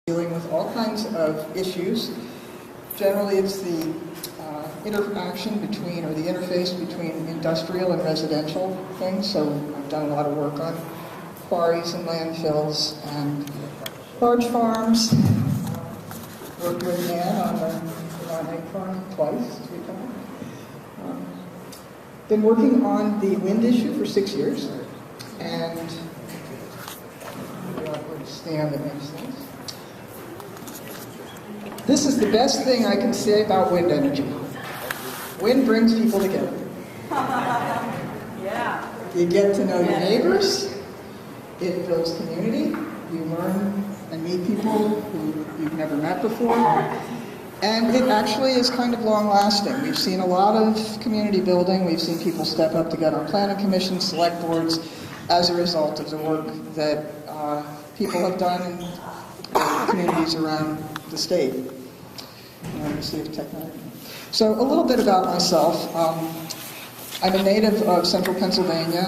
dealing with all kinds of issues. Generally, it's the interaction between, or the interface between industrial and residential things. So I've done a lot of work on quarries and landfills and large farms. Worked with Annette on the egg farm twice, 3 times. Been working on the wind issue for 6 years, and stand that makes sense. This is the best thing I can say about wind energy. Wind brings people together. Yeah. You get to know your neighbors. It builds community. You learn and meet people who you've never met before. And it actually is kind of long-lasting. We've seen a lot of community building. We've seen people step up to get on planning commissions, select boards, as a result of the work that people have done in communities around the state. So a little bit about myself. I'm a native of central Pennsylvania.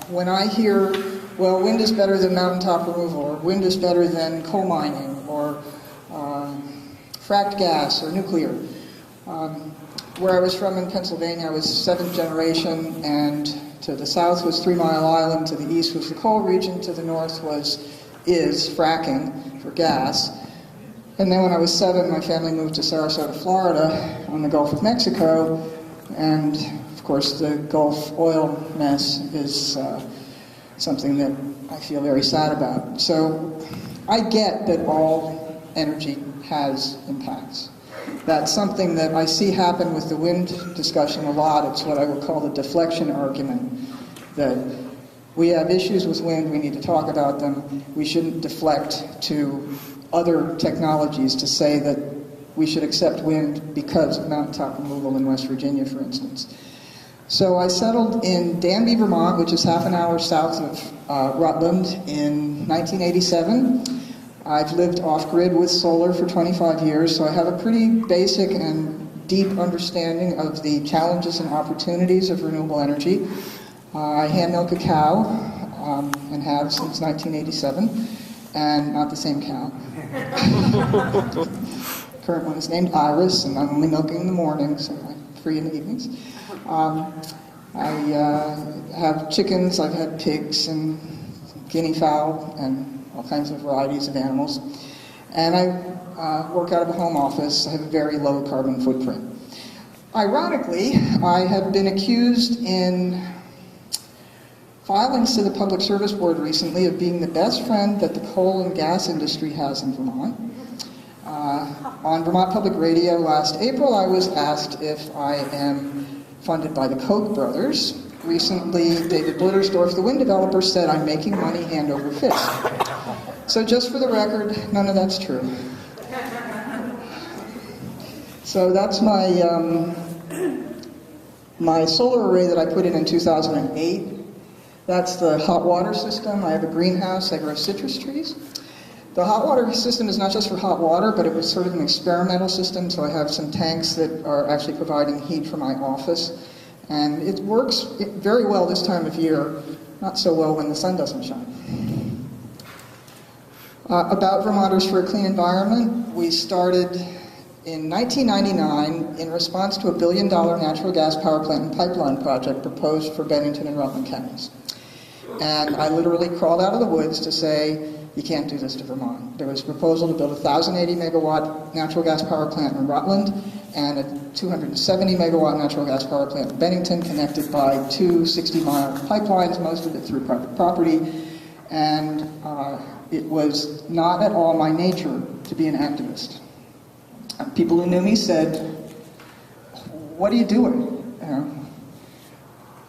When I hear, well, wind is better than mountaintop removal, or wind is better than coal mining, or fracked gas, or nuclear. Where I was from in Pennsylvania, I was 7th generation, and to the south was 3 Mile Island, to the east was the coal region, to the north is fracking for gas. And then when I was 7, my family moved to Sarasota, Florida, on the Gulf of Mexico, and of course the Gulf oil mess is something that I feel very sad about. So I get that all energy has impacts. That's something that I see happen with the wind discussion a lot. It's what I would call the deflection argument, that we have issues with wind, we need to talk about them. We shouldn't deflect to other technologies to say that we should accept wind because of mountaintop removal in West Virginia, for instance. So I settled in Danby, Vermont, which is half an hour south of Rutland, in 1987. I've lived off-grid with solar for 25 years, so I have a pretty basic and deep understanding of the challenges and opportunities of renewable energy. I hand milk a cow, and have since 1987, and not the same cow. Current one is named Iris, and I'm only milking in the morning, so I'm free in the evenings. I have chickens, I've had pigs and guinea fowl, and all kinds of varieties of animals. And I work out of a home office. I have a very low carbon footprint. Ironically, I have been accused in filings to the Public Service Board recently of being the best friend that the coal and gas industry has in Vermont. On Vermont Public Radio last April, I was asked if I am funded by the Koch brothers. Recently, David Blittersdorf, the wind developer, said I'm making money hand over fist. So just for the record, none of that's true. So that's my solar array that I put in 2008. That's the hot water system. I have a greenhouse, I grow citrus trees. The hot water system is not just for hot water, but it was sort of an experimental system, so I have some tanks that are actually providing heat for my office. And it works very well this time of year, not so well when the sun doesn't shine. About Vermonters for a Clean Environment, we started in 1999 in response to a $1 billion natural gas power plant and pipeline project proposed for Bennington and Rutland counties. And I literally crawled out of the woods to say, you can't do this to Vermont. There was a proposal to build a 1,080 megawatt natural gas power plant in Rutland and a 270 megawatt natural gas power plant in Bennington, connected by 2 60-mile pipelines, most of it through private property. And it was not at all my nature to be an activist. People who knew me said, what are you doing?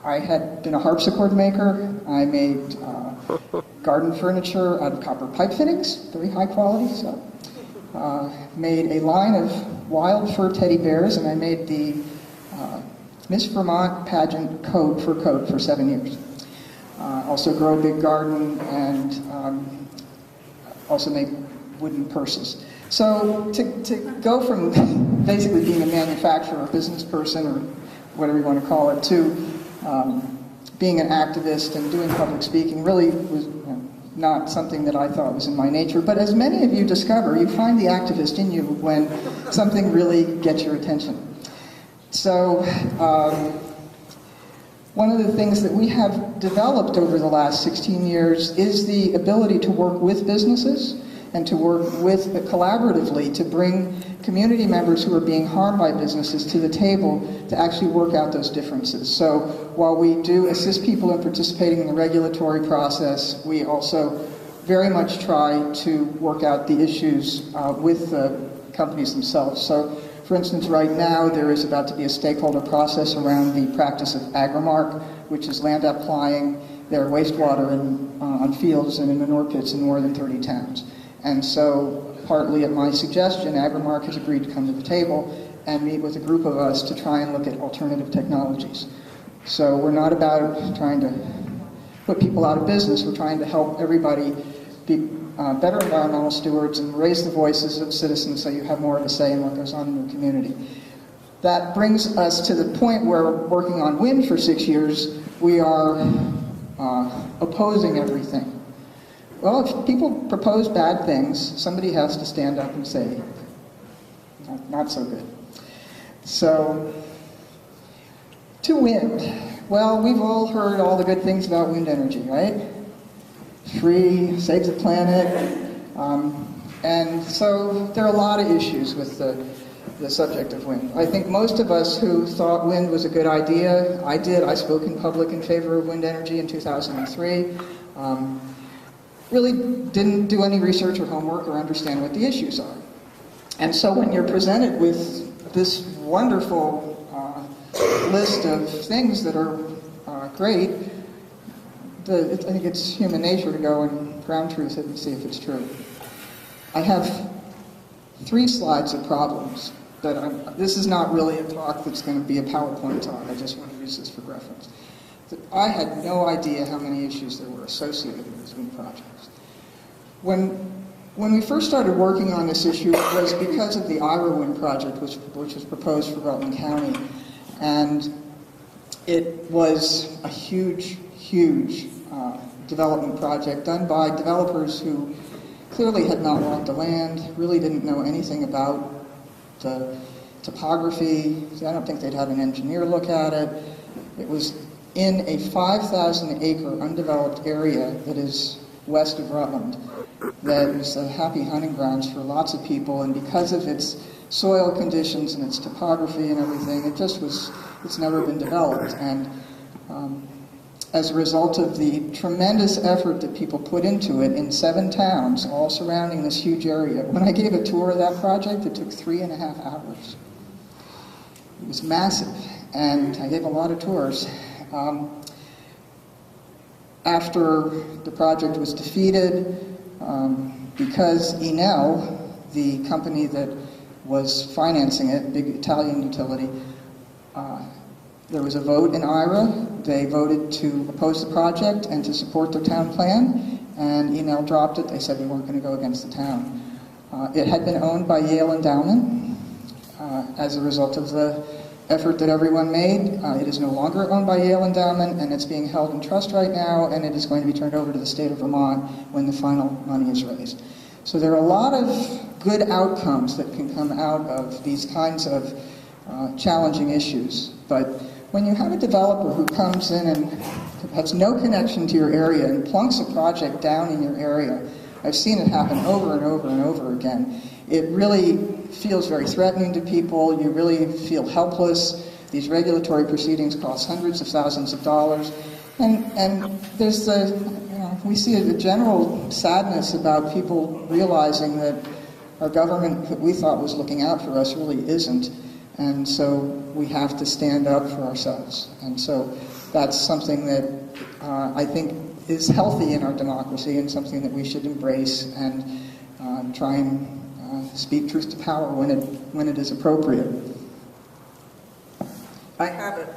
I had been a harpsichord maker. I made garden furniture out of copper pipe fittings, very high quality stuff. Made a line of wild fur teddy bears, and I made the Miss Vermont pageant coat for 7 years. Also grow a big garden, and also make wooden purses. So to go from basically being a manufacturer, a business person, or whatever you want to call it, to being an activist and doing public speaking really was not something that I thought was in my nature. But as many of you discover, you find the activist in you when something really gets your attention. So one of the things that we have developed over the last 16 years is the ability to work with businesses and to work with collaboratively to bring community members who are being harmed by businesses to the table to actually work out those differences. So while we do assist people in participating in the regulatory process, we also very much try to work out the issues with the companies themselves. So for instance, right now there is about to be a stakeholder process around the practice of agrimark, which is land applying their wastewater on fields and in manure pits in more than 30 towns. And so, partly at my suggestion, Agrimark has agreed to come to the table and meet with a group of us to try and look at alternative technologies. So we're not about trying to put people out of business, we're trying to help everybody be better environmental stewards and raise the voices of citizens so you have more of a say in what goes on in your community. That brings us to the point where, working on wind for 6 years, we are opposing everything. Well, if people propose bad things, somebody has to stand up and say, not so good. So, to wind. Well, we've all heard all the good things about wind energy, right? Free, saves the planet, and so there are a lot of issues with the subject of wind. I think most of us who thought wind was a good idea, I did, I spoke in public in favor of wind energy in 2003, really didn't do any research or homework or understand what the issues are. And so when you're presented with this wonderful list of things that are great, I think it's human nature to go and ground truth it and see if it's true. I have 3 slides of problems. This is not really a talk that's going to be a PowerPoint talk. I just want to use this for reference. I had no idea how many issues there were associated with these wind projects. When we first started working on this issue, it was because of the Ira Wind project, which was proposed for Rutland County. And it was a huge, huge development project done by developers who clearly had not walked the land, really didn't know anything about the topography. I don't think they'd had an engineer look at it. It was in a 5,000-acre undeveloped area that is west of Rutland, that is a happy hunting grounds for lots of people, and because of its soil conditions and its topography and everything, it's never been developed. And as a result of the tremendous effort that people put into it in 7 towns, all surrounding this huge area, when I gave a tour of that project, it took 3.5 hours. It was massive, and I gave a lot of tours. After the project was defeated, because Enel, the company that was financing it, big Italian utility, there was a vote in IRA. They voted to oppose the project and to support their town plan, and Enel dropped it. They said they weren't going to go against the town. It had been owned by Yale Endowment as a result of the effort that everyone made. It is no longer owned by Yale Endowment, and it's being held in trust right now, and it is going to be turned over to the state of Vermont when the final money is raised. So there are a lot of good outcomes that can come out of these kinds of challenging issues. But when you have a developer who comes in and has no connection to your area and plunks a project down in your area, I've seen it happen over and over and over again. It really feels very threatening to people. You really feel helpless. These regulatory proceedings cost hundreds of thousands of dollars. And there's we see a general sadness about people realizing that our government that we thought was looking out for us really isn't. And so we have to stand up for ourselves. And so that's something that I think is healthy in our democracy and something that we should embrace and try and speak truth to power when it is appropriate.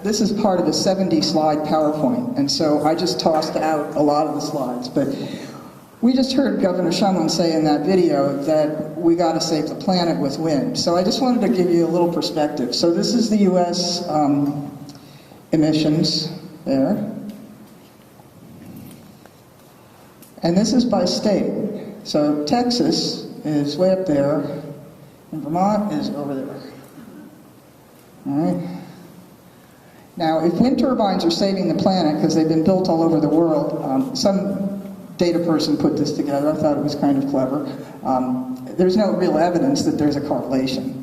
This is part of a 70-slide PowerPoint, and so I just tossed out a lot of the slides. But we just heard Governor Shumlin say in that video that we got to save the planet with wind. So I just wanted to give you a little perspective. So this is the U.S. Emissions there. And this is by state. So Texas is way up there, and Vermont is over there. All right? Now, if wind turbines are saving the planet because they've been built all over the world, some data person put this together. I thought it was kind of clever. There's no real evidence that there's a correlation.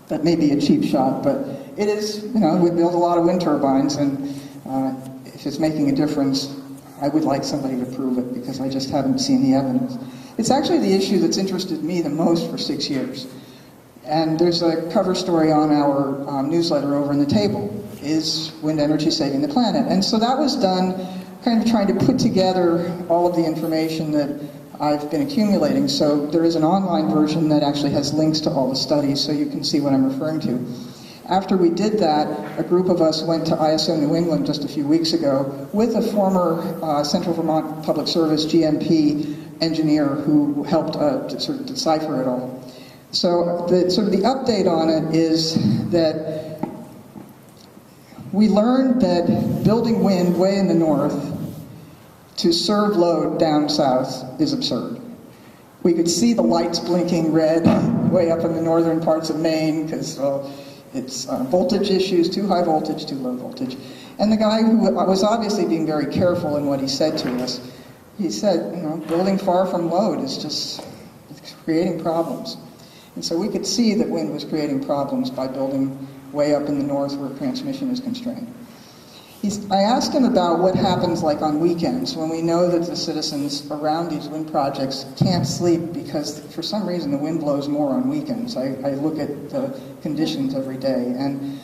That may be a cheap shot, but it is, we build a lot of wind turbines, and if it's making a difference, I would like somebody to prove it, because I just haven't seen the evidence. It's actually the issue that's interested me the most for 6 years. And there's a cover story on our newsletter over in the table. Is wind energy saving the planet? And so that was done kind of trying to put together all of the information that I've been accumulating. So there is an online version that actually has links to all the studies, so you can see what I'm referring to. After we did that, a group of us went to ISO New England just a few weeks ago with a former Central Vermont Public Service GMP engineer who helped to sort of decipher it all. So the update on it is that we learned that building wind way in the north to serve load down south is absurd. We could see the lights blinking red way up in the northern parts of Maine because it's voltage issues, too high voltage, too low voltage. And the guy who was obviously being very careful in what he said to us, he said, building far from load is just creating problems. And so we could see that wind was creating problems by building way up in the north where transmission is constrained. I asked him about what happens like on weekends when we know that the citizens around these wind projects can't sleep because for some reason the wind blows more on weekends. I look at the conditions every day, and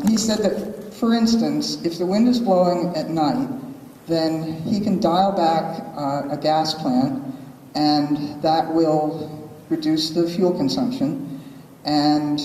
he said that, for instance, if the wind is blowing at night, then he can dial back a gas plant, and that will reduce the fuel consumption, and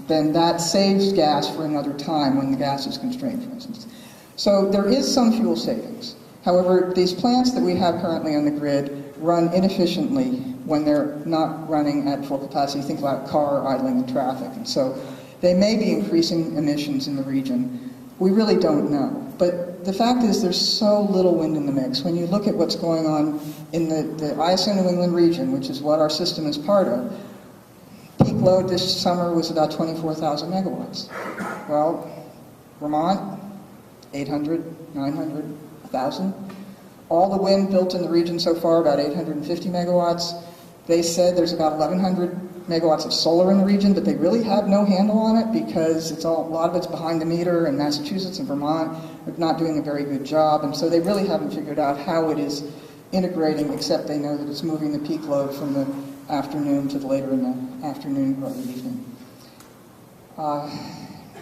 then that saves gas for another time when the gas is constrained, for instance. So there is some fuel savings. However, these plants that we have currently on the grid run inefficiently when they're not running at full capacity. Think about car idling in traffic. And so they may be increasing emissions in the region. We really don't know. But the fact is there's so little wind in the mix. When you look at what's going on in the ISO New England region, which is what our system is part of, peak load this summer was about 24,000 megawatts. Well, Vermont, 800, 900, 1,000. All the wind built in the region so far, about 850 megawatts. They said there's about 1,100 megawatts of solar in the region, but they really have no handle on it because a lot of it's behind the meter, and Massachusetts and Vermont are not doing a very good job, and so they really haven't figured out how it is integrating, except they know that it's moving the peak load from the afternoon to later in the afternoon or the evening.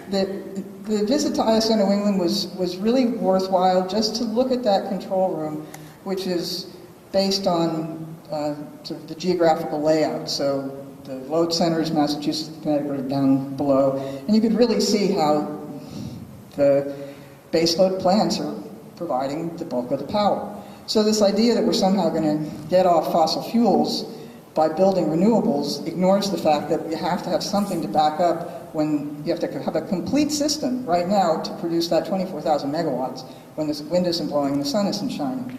The visit to ISO New England was really worthwhile just to look at that control room, which is based on sort of the geographical layout. So the load centers, Massachusetts and Connecticut, are down below, and you could really see how the baseload plants are providing the bulk of the power. So this idea that we're somehow going to get off fossil fuels by building renewables ignores the fact that you have to have something to back up when you have to have a complete system right now to produce that 24,000 megawatts when the wind isn't blowing and the sun isn't shining.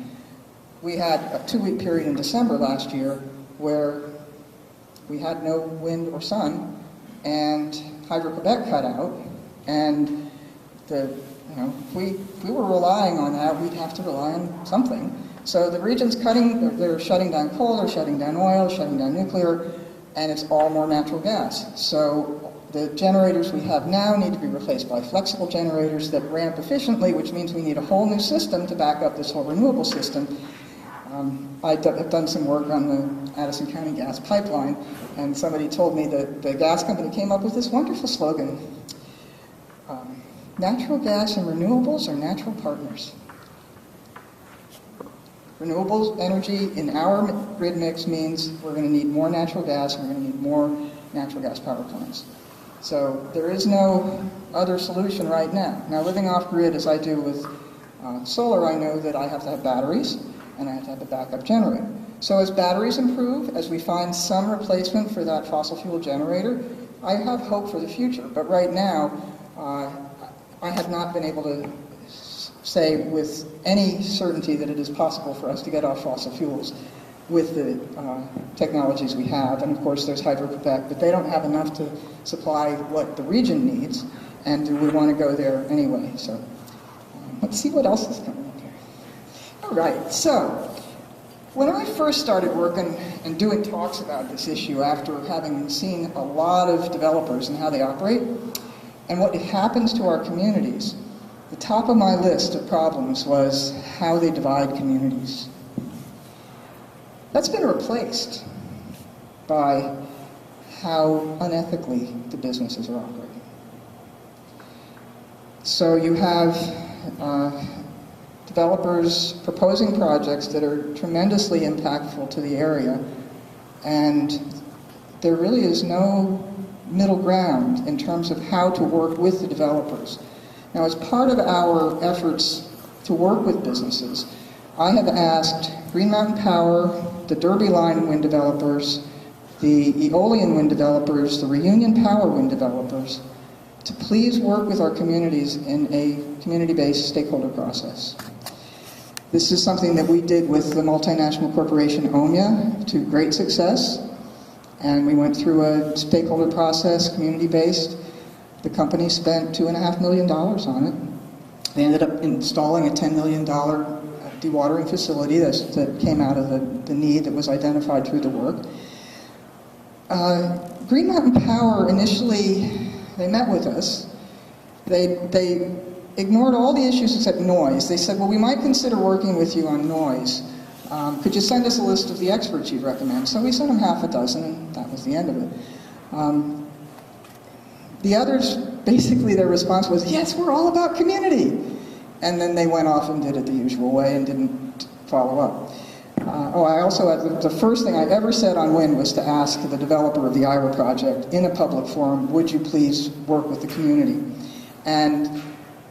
We had a 2-week period in December last year where we had no wind or sun, and Hydro-Quebec cut out, and if we were relying on that, we'd have to rely on something. So the region's they're shutting down coal, they're shutting down oil, shutting down nuclear, and it's all more natural gas. So the generators we have now need to be replaced by flexible generators that ramp efficiently, which means we need a whole new system to back up this whole renewable system. I've done some work on the Addison County gas pipeline, and somebody told me that the gas company came up with this wonderful slogan, natural gas and renewables are natural partners. Renewables energy in our grid mix means we're going to need more natural gas, and we're going to need more natural gas power plants. So there is no other solution right now. Now, living off grid as I do with solar, I know that I have to have batteries, and I have to have a backup generator. So as batteries improve, as we find some replacement for that fossil fuel generator, I have hope for the future. But right now, I have not been able to say with any certainty that it is possible for us to get off fossil fuels with the technologies we have. And of course there's Hydro-Quebec, but they don't have enough to supply what the region needs, and do we want to go there anyway? So let's see what else is coming up here. All right, so when I first started working and doing talks about this issue after having seen a lot of developers and how they operate and what happens to our communities, the top of my list of problems was how they divide communities. That's been replaced by how unethically the businesses are operating. So you have developers proposing projects that are tremendously impactful to the area, and there really is no middle ground in terms of how to work with the developers. Now, as part of our efforts to work with businesses, I have asked Green Mountain Power, the Derby Line wind developers, the Aeolian wind developers, the Reunion Power wind developers, to please work with our communities in a community-based stakeholder process. This is something that we did with the multinational corporation OMIA to great success, and we went through a stakeholder process, community-based. The company spent $2.5 million on it. They ended up installing a $10 million dewatering facility that came out of the need that was identified through the work. Green Mountain Power initially, they met with us. They ignored all the issues except noise. They said, well, we might consider working with you on noise. Could you send us a list of the experts you'd recommend? So we sent them half a dozen, and that was the end of it. The others, basically their response was, yes, we're all about community. And then they went off and did it the usual way and didn't follow up. I also had, the first thing I ever said on wind was to ask the developer of the IRA project in a public forum, would you please work with the community? And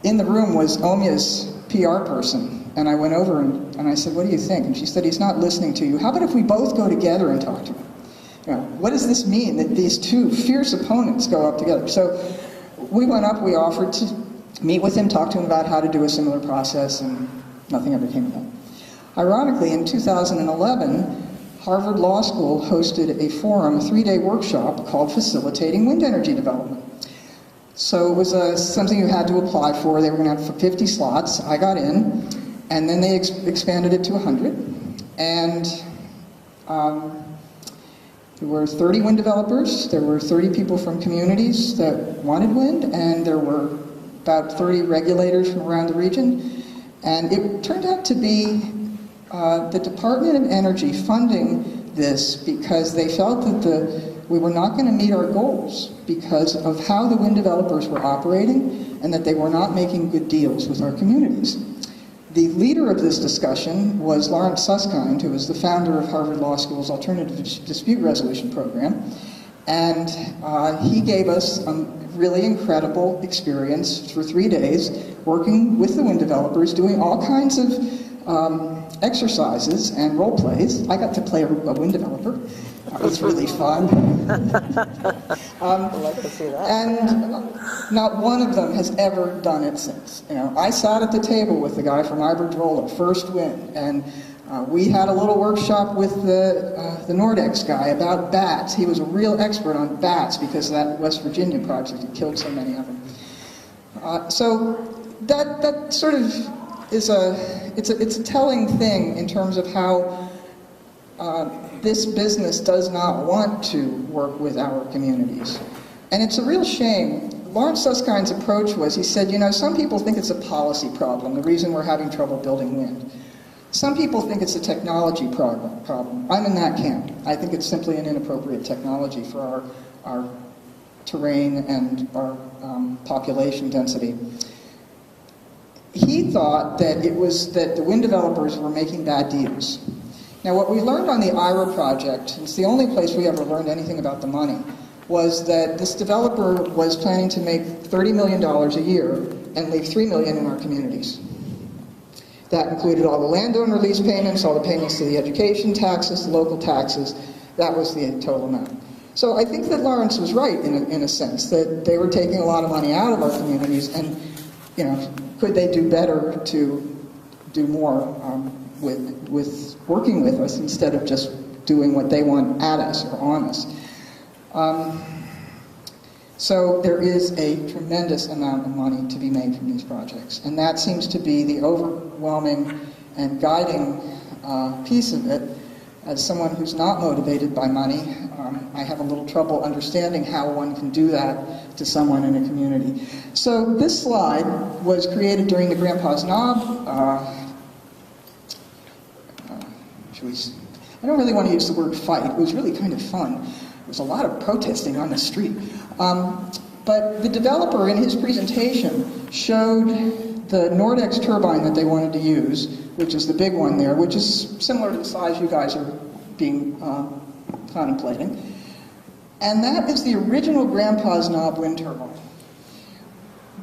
in the room was OMIA's PR person, and I went over and I said, what do you think? And she said, he's not listening to you. How about if we both go together and talk to him? You know, what does this mean that these two fierce opponents go up together? So we went up, we offered to meet with him, talk to him about how to do a similar process, and nothing ever came of that. Ironically, in 2011, Harvard Law School hosted a forum, a 3-day workshop called Facilitating Wind Energy Development. So it was something you had to apply for. They were going to have 50 slots. I got in, and then they expanded it to 100. And there were 30 wind developers, there were 30 people from communities that wanted wind, and there were about 30 regulators from around the region. And it turned out to be the Department of Energy funding this because they felt that we were not going to meet our goals because of how the wind developers were operating and that they were not making good deals with our communities. The leader of this discussion was Lawrence Susskind, who was the founder of Harvard Law School's Alternative Dispute Resolution Program, and he gave us a really incredible experience for 3 days working with the wind developers, doing all kinds of exercises and role plays. I got to play a wind developer. That was really fun. I'd like to see that. And not one of them has ever done it since. You know, I sat at the table with the guy from Iberdrola, First Wind, and we had a little workshop with the Nordex guy about bats. He was a real expert on bats because of that West Virginia project that killed so many of them. So that sort of is it's a telling thing in terms of how this business does not want to work with our communities. And it's a real shame. Lawrence Suskind's approach was, he said, you know, some people think it's a policy problem, the reason we're having trouble building wind. Some people think it's a technology problem. I'm in that camp. I think it's simply an inappropriate technology for our terrain and our population density. He thought that it was that the wind developers were making bad deals. Now, what we learned on the IRA project, it's the only place we ever learned anything about the money, was that this developer was planning to make $30 million a year and leave $3 million in our communities. That included all the landowner lease payments, all the payments to the education taxes, the local taxes. That was the total amount. So I think that Lawrence was right in a sense, that they were taking a lot of money out of our communities, and you know, could they do better to do more with working with us instead of just doing what they want at us or on us. So there is a tremendous amount of money to be made from these projects, and that seems to be the overwhelming and guiding piece of it. As someone who's not motivated by money, I have a little trouble understanding how one can do that to someone in a community. So this slide was created during the Grandpa's Knob. I don't really want to use the word fight. It was really kind of fun. There was a lot of protesting on the street. But the developer in his presentation showed the Nordex turbine that they wanted to use, which is the big one there, which is similar to the size you guys are being contemplating. And that is the original Grandpa's Knob wind turbine.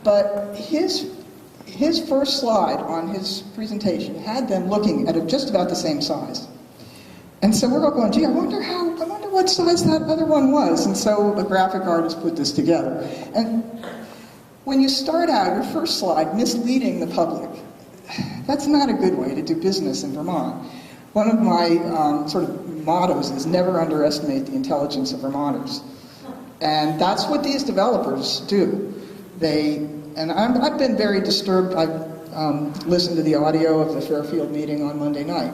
But his first slide on his presentation had them looking at just about the same size. And so we're all going, gee, I wonder what size that other one was. And so a graphic artist put this together. And when you start out, your first slide, misleading the public, that's not a good way to do business in Vermont. One of my sort of mottos is never underestimate the intelligence of Vermonters. And that's what these developers do. I've been very disturbed. I've listened to the audio of the Fairfield meeting on Monday night.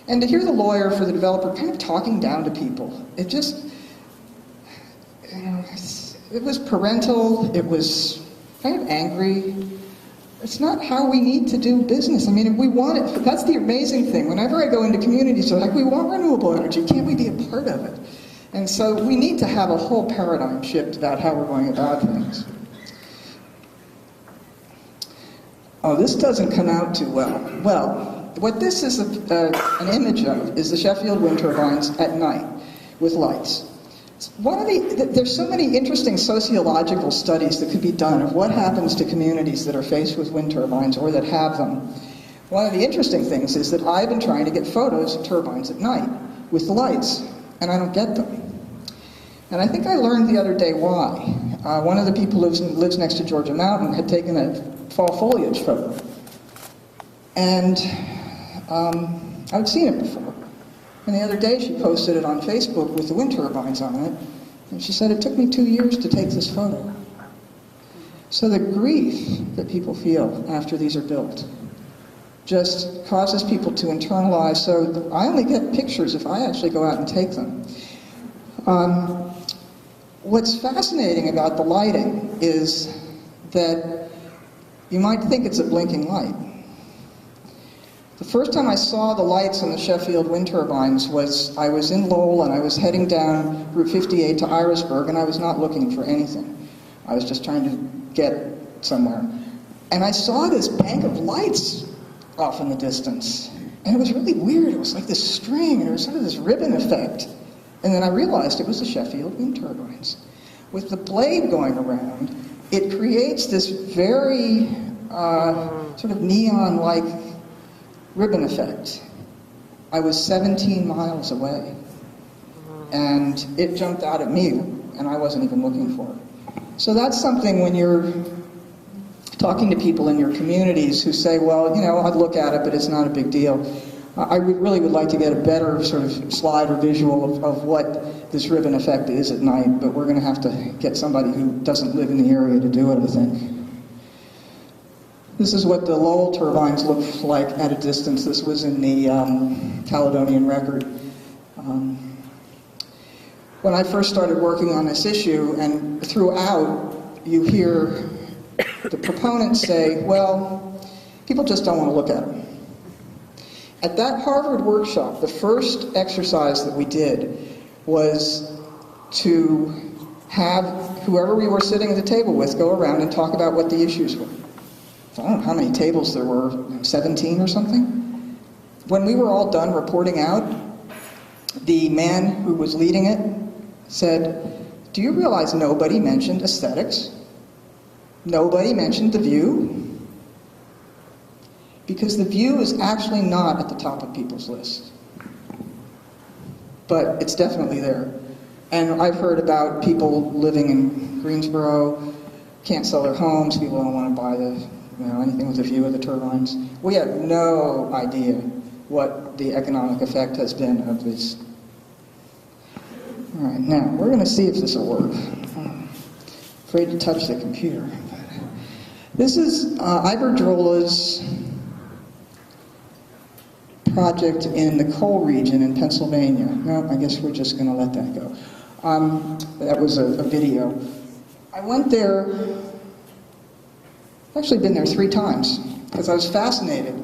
And to hear the lawyer for the developer kind of talking down to people, it just, it was parental, it was kind of angry. It's not how we need to do business. I mean, if we want it, that's the amazing thing. Whenever I go into communities, they're like, we want renewable energy, can't we be a part of it? And so we need to have a whole paradigm shift about how we're going about things. Oh, this doesn't come out too well. Well, what this is an image of is the Sheffield wind turbines at night with lights. There's so many interesting sociological studies that could be done of what happens to communities that are faced with wind turbines or that have them. One of the interesting things is that I've been trying to get photos of turbines at night with the lights, and I don't get them. And I think I learned the other day why. One of the people who lives next to Georgia Mountain had taken a fall foliage photo. And I'd seen it before. And the other day she posted it on Facebook with the wind turbines on it. And she said, it took me 2 years to take this photo. So the grief that people feel after these are built just causes people to internalize. So I only get pictures if I actually go out and take them. What's fascinating about the lighting is that you might think it's a blinking light. The first time I saw the lights on the Sheffield wind turbines was I was in Lowell and I was heading down Route 58 to Irisburg, and I was not looking for anything. I was just trying to get somewhere. And I saw this bank of lights off in the distance. And it was really weird. It was like this string, and it was sort of this ribbon effect. And then I realized it was the Sheffield wind turbines. With the blade going around, it creates this very sort of neon-like ribbon effect. I was 17 miles away, and it jumped out at me, and I wasn't even looking for it. So that's something when you're talking to people in your communities who say, well, you know, I'd look at it, but it's not a big deal. I really would like to get a better sort of slide or visual of what this ribbon effect is at night, but we're going to have to get somebody who doesn't live in the area to do it, I think. This is what the Lowell turbines look like at a distance. This was in the Caledonian Record. When I first started working on this issue, and throughout, you hear the proponents say, well, people just don't want to look at them. At that Harvard workshop, the first exercise that we did was to have whoever we were sitting at the table with go around and talk about what the issues were. I don't know how many tables there were, 17 or something. When we were all done reporting out, the man who was leading it said, do you realize nobody mentioned aesthetics? Nobody mentioned the view? Because the view is actually not at the top of people's list. But it's definitely there. And I've heard about people living in Greensboro can't sell their homes, people don't want to buy anything with a view of the turbines. We have no idea what the economic effect has been of this. All right, now, we're going to see if this will work. I'm afraid to touch the computer. This is Iberdrola's project in the coal region in Pennsylvania. No, I guess we're just going to let that go. That was a video. I went there, I've actually been there 3 times, because I was fascinated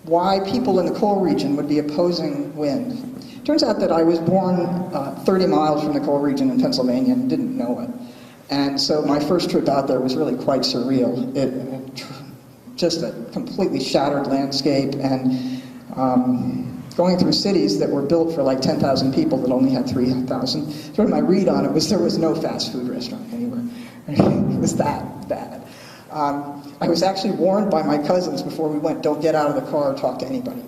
why people in the coal region would be opposing wind. Turns out that I was born 30 miles from the coal region in Pennsylvania and didn't know it. And so my first trip out there was really quite surreal. Just a completely shattered landscape, and going through cities that were built for like 10,000 people that only had 3,000. Sort of my read on it was there was no fast food restaurant anywhere. It was that bad. I was actually warned by my cousins before we went, don't get out of the car or talk to anybody.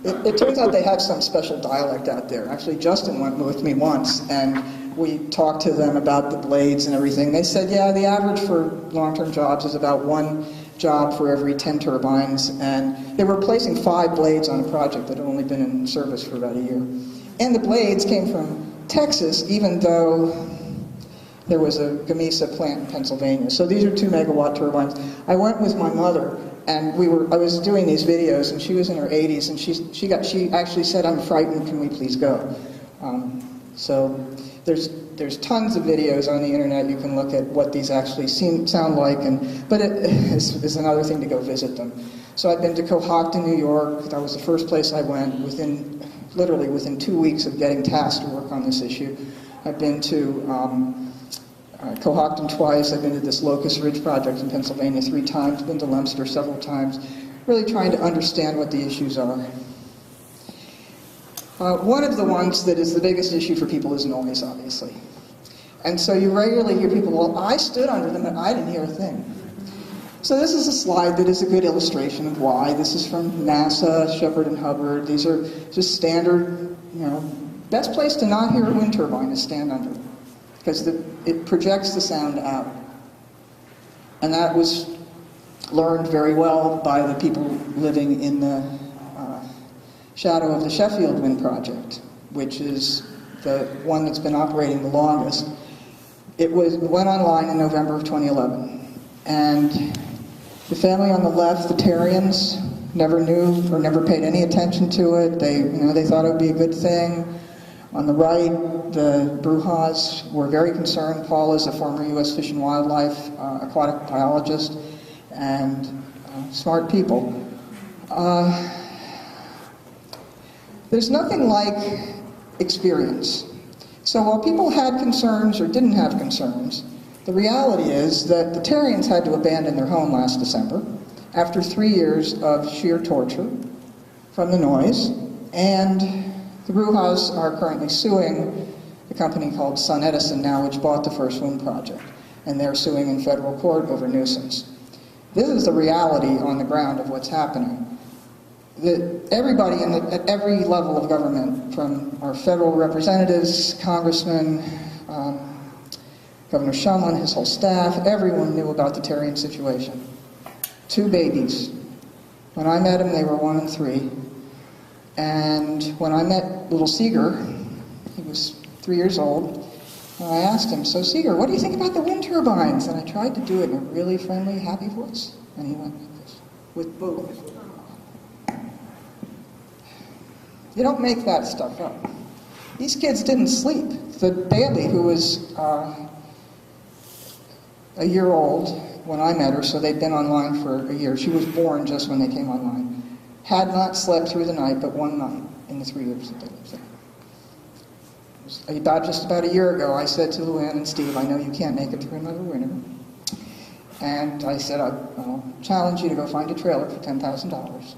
It turns out they have some special dialect out there. Actually, Justin went with me once, and we talked to them about the blades and everything. They said, yeah, the average for long-term jobs is about 1 job for every 10 turbines, and they were replacing 5 blades on a project that had only been in service for about a year. And the blades came from Texas, even though there was a Gamesa plant in Pennsylvania. So these are 2 megawatt turbines. I went with my mother, and I was doing these videos, and she was in her 80s, and she actually said, I'm frightened, can we please go? So there's tons of videos on the internet. You can look at what these actually sound like, but it is another thing to go visit them. So I've been to Cohocton, New York. That was the first place I went literally within 2 weeks of getting tasked to work on this issue. I've been to Cohocton twice. I've been to this Locust Ridge project in Pennsylvania 3 times. Been to Leominster several times, really trying to understand what the issues are. One of the ones that is the biggest issue for people is noise, obviously. And so you regularly hear people, well, I stood under them and I didn't hear a thing. So this is a slide that is a good illustration of why. This is from NASA, Shepard and Hubbard. These are just standard, best place to not hear a wind turbine is stand under, because it projects the sound out. And that was learned very well by the people living in the shadow of the Sheffield Wind Project, which is the one that's been operating the longest. It went online in November of 2011. And the family on the left, the Terrians, never knew or never paid any attention to it. They thought it would be a good thing. On the right, the Brujas were very concerned. Paul is a former U.S. Fish and Wildlife aquatic biologist, and smart people. There's nothing like experience. So while people had concerns or didn't have concerns, the reality is that the Terrians had to abandon their home last December after 3 years of sheer torture from the noise, and the Brujas are currently suing a company called Sun Edison now, which bought the first wind project, and they're suing in federal court over nuisance. This is the reality on the ground of what's happening. That everybody at every level of government, from our federal representatives, congressmen, Governor Shumlin, his whole staff, everyone knew about the Terrian situation. 2 babies. When I met them, they were 1 and 3. And when I met little Seeger, he was 3 years old, and I asked him, so Seeger, what do you think about the wind turbines? And I tried to do it in a really friendly, happy voice. And he went like this, with both. You don't make that stuff up. These kids didn't sleep. The baby, who was a year old when I met her, so they'd been online for a year. She was born just when they came online. Had not slept through the night, but 1 night in the 3 years that they lived there. Just about a year ago, I said to Luann and Steve, I know you can't make it through another winter. And I said, I'll challenge you to go find a trailer for $10,000.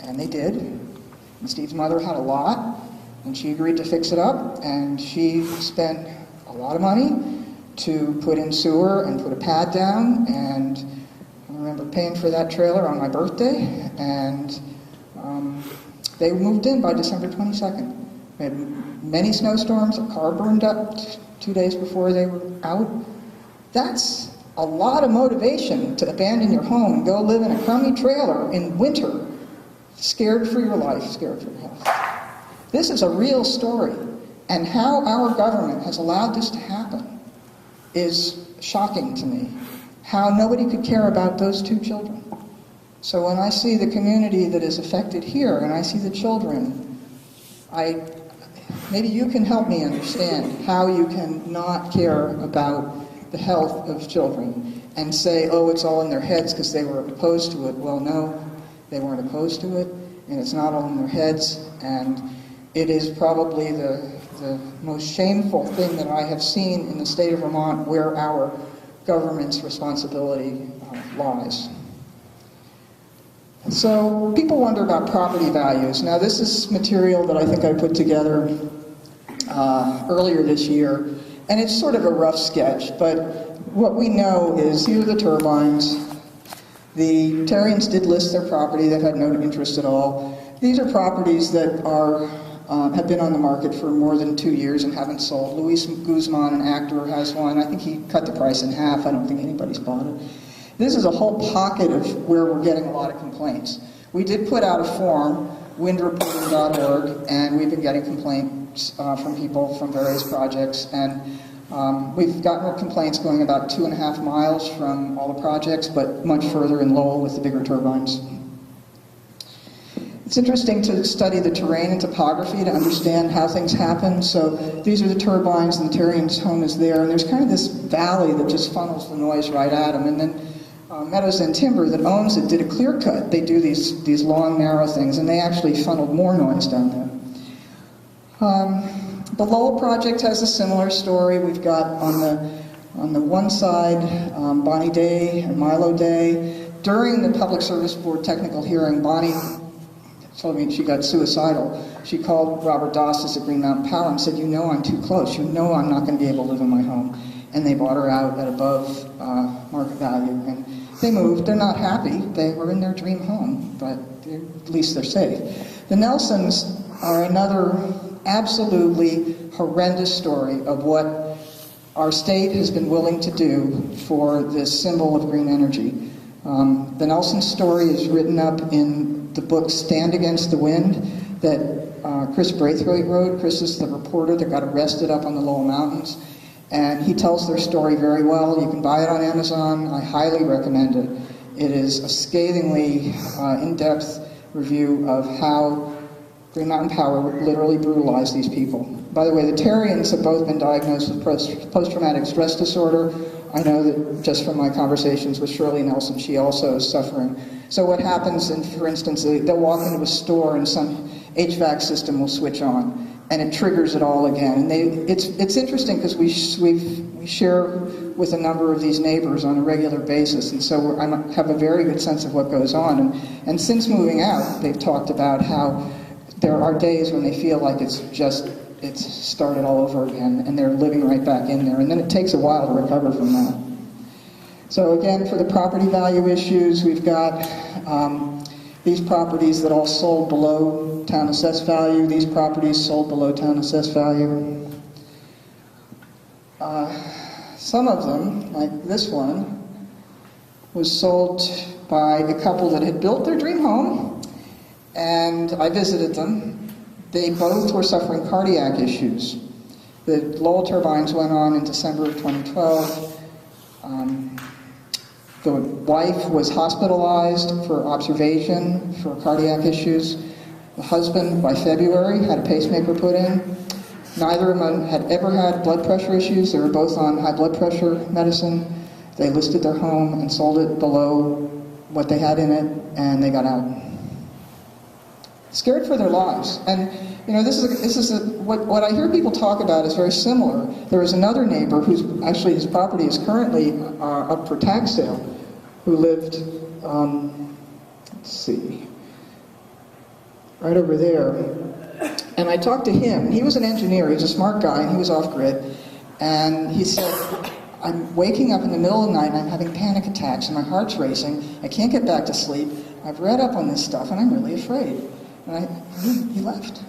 And they did. And Steve's mother had a lot, and she agreed to fix it up, and she spent a lot of money to put in sewer and put a pad down, and I remember paying for that trailer on my birthday, and they moved in by December 22nd. We had many snowstorms, a car burned up 2 days before they were out, That's a lot of motivation to abandon your home and go live in a crummy trailer in winter, scared for your life, scared for your health. This is a real story, and how our government has allowed this to happen is shocking to me. How nobody could care about those two children. So when I see the community that is affected here, and I see the children, maybe you can help me understand how you can not care about the health of children and say, oh, it's all in their heads because they were opposed to it. Well, no, they weren't opposed to it, and it's not all in their heads, and it is probably the most shameful thing that I have seen in the state of Vermont where our government's responsibility lies. So people wonder about property values. Now this is material that I think I put together earlier this year, and it's sort of a rough sketch, but what we know is here are the turbines. The Terrians did list their property. They've had no interest at all. These are properties that have been on the market for more than 2 years and haven't sold. Luis Guzman, an actor, has one. I think he cut the price in half. I don't think anybody's bought it. This is a whole pocket of where we're getting a lot of complaints. We did put out a form, windreporting.org, and we've been getting complaints from people from various projects, and we've gotten complaints going about 2.5 miles from all the projects, but much further in Lowell with the bigger turbines. It's interesting to study the terrain and topography to understand how things happen. So these are the turbines, and the Terrian's home is there, and there's kind of this valley that just funnels the noise right at them. And then Meadows and Timber, that owns it, did a clear cut. They do these long, narrow things, and they actually funneled more noise down there. The Lowell project has a similar story. We've got on the one side Bonnie Day and Milo Day. During the Public Service Board technical hearing, Bonnie told me she got suicidal. She called Robert Dostis at Green Mountain Power and said, you know I'm too close. You know I'm not going to be able to live in my home. And they bought her out at above market value. And they moved. They're not happy. They were in their dream home, but at least they're safe. The Nelsons are another absolutely horrendous story of what our state has been willing to do for this symbol of green energy. The Nelson story is written up in the book Stand Against the Wind that Chris Braithwaite wrote. Chris is the reporter that got arrested up on the Lowell Mountains, and he tells their story very well. You can buy it on Amazon. I highly recommend it. It is a scathingly in-depth review of how Green Mountain Power literally brutalized these people. By the way, the Terrians have both been diagnosed with post-traumatic stress disorder. I know that just from my conversations with Shirley Nelson, she also is suffering. So what happens, for instance, they'll walk into a store and some HVAC system will switch on, and it triggers it all again. And it's interesting because we share with a number of these neighbors on a regular basis, and so I have a very good sense of what goes on. And since moving out, they've talked about how there are days when they feel like it's started all over again, and they're living right back in there, and then it takes a while to recover from that. So again, for the property value issues, we've got these properties that all sold below town assessed value, these properties sold below town assessed value. Some of them, like this one, was sold by a couple that had built their dream home, and I visited them. They both were suffering cardiac issues. The Lowell turbines went on in December of 2012. The wife was hospitalized for observation for cardiac issues. The husband, by February, had a pacemaker put in. Neither of them had ever had blood pressure issues. They were both on high blood pressure medicine. They listed their home and sold it below what they had in it, and they got out. Scared for their lives. And you know, what I hear people talk about is very similar. There is another neighbor whose actually his property is currently up for tax sale, who lived, let's see, right over there. And I talked to him. He was an engineer. He was a smart guy, and he was off grid. And he said, I'm waking up in the middle of the night and I'm having panic attacks and my heart's racing. I can't get back to sleep. I've read up on this stuff and I'm really afraid. And he left.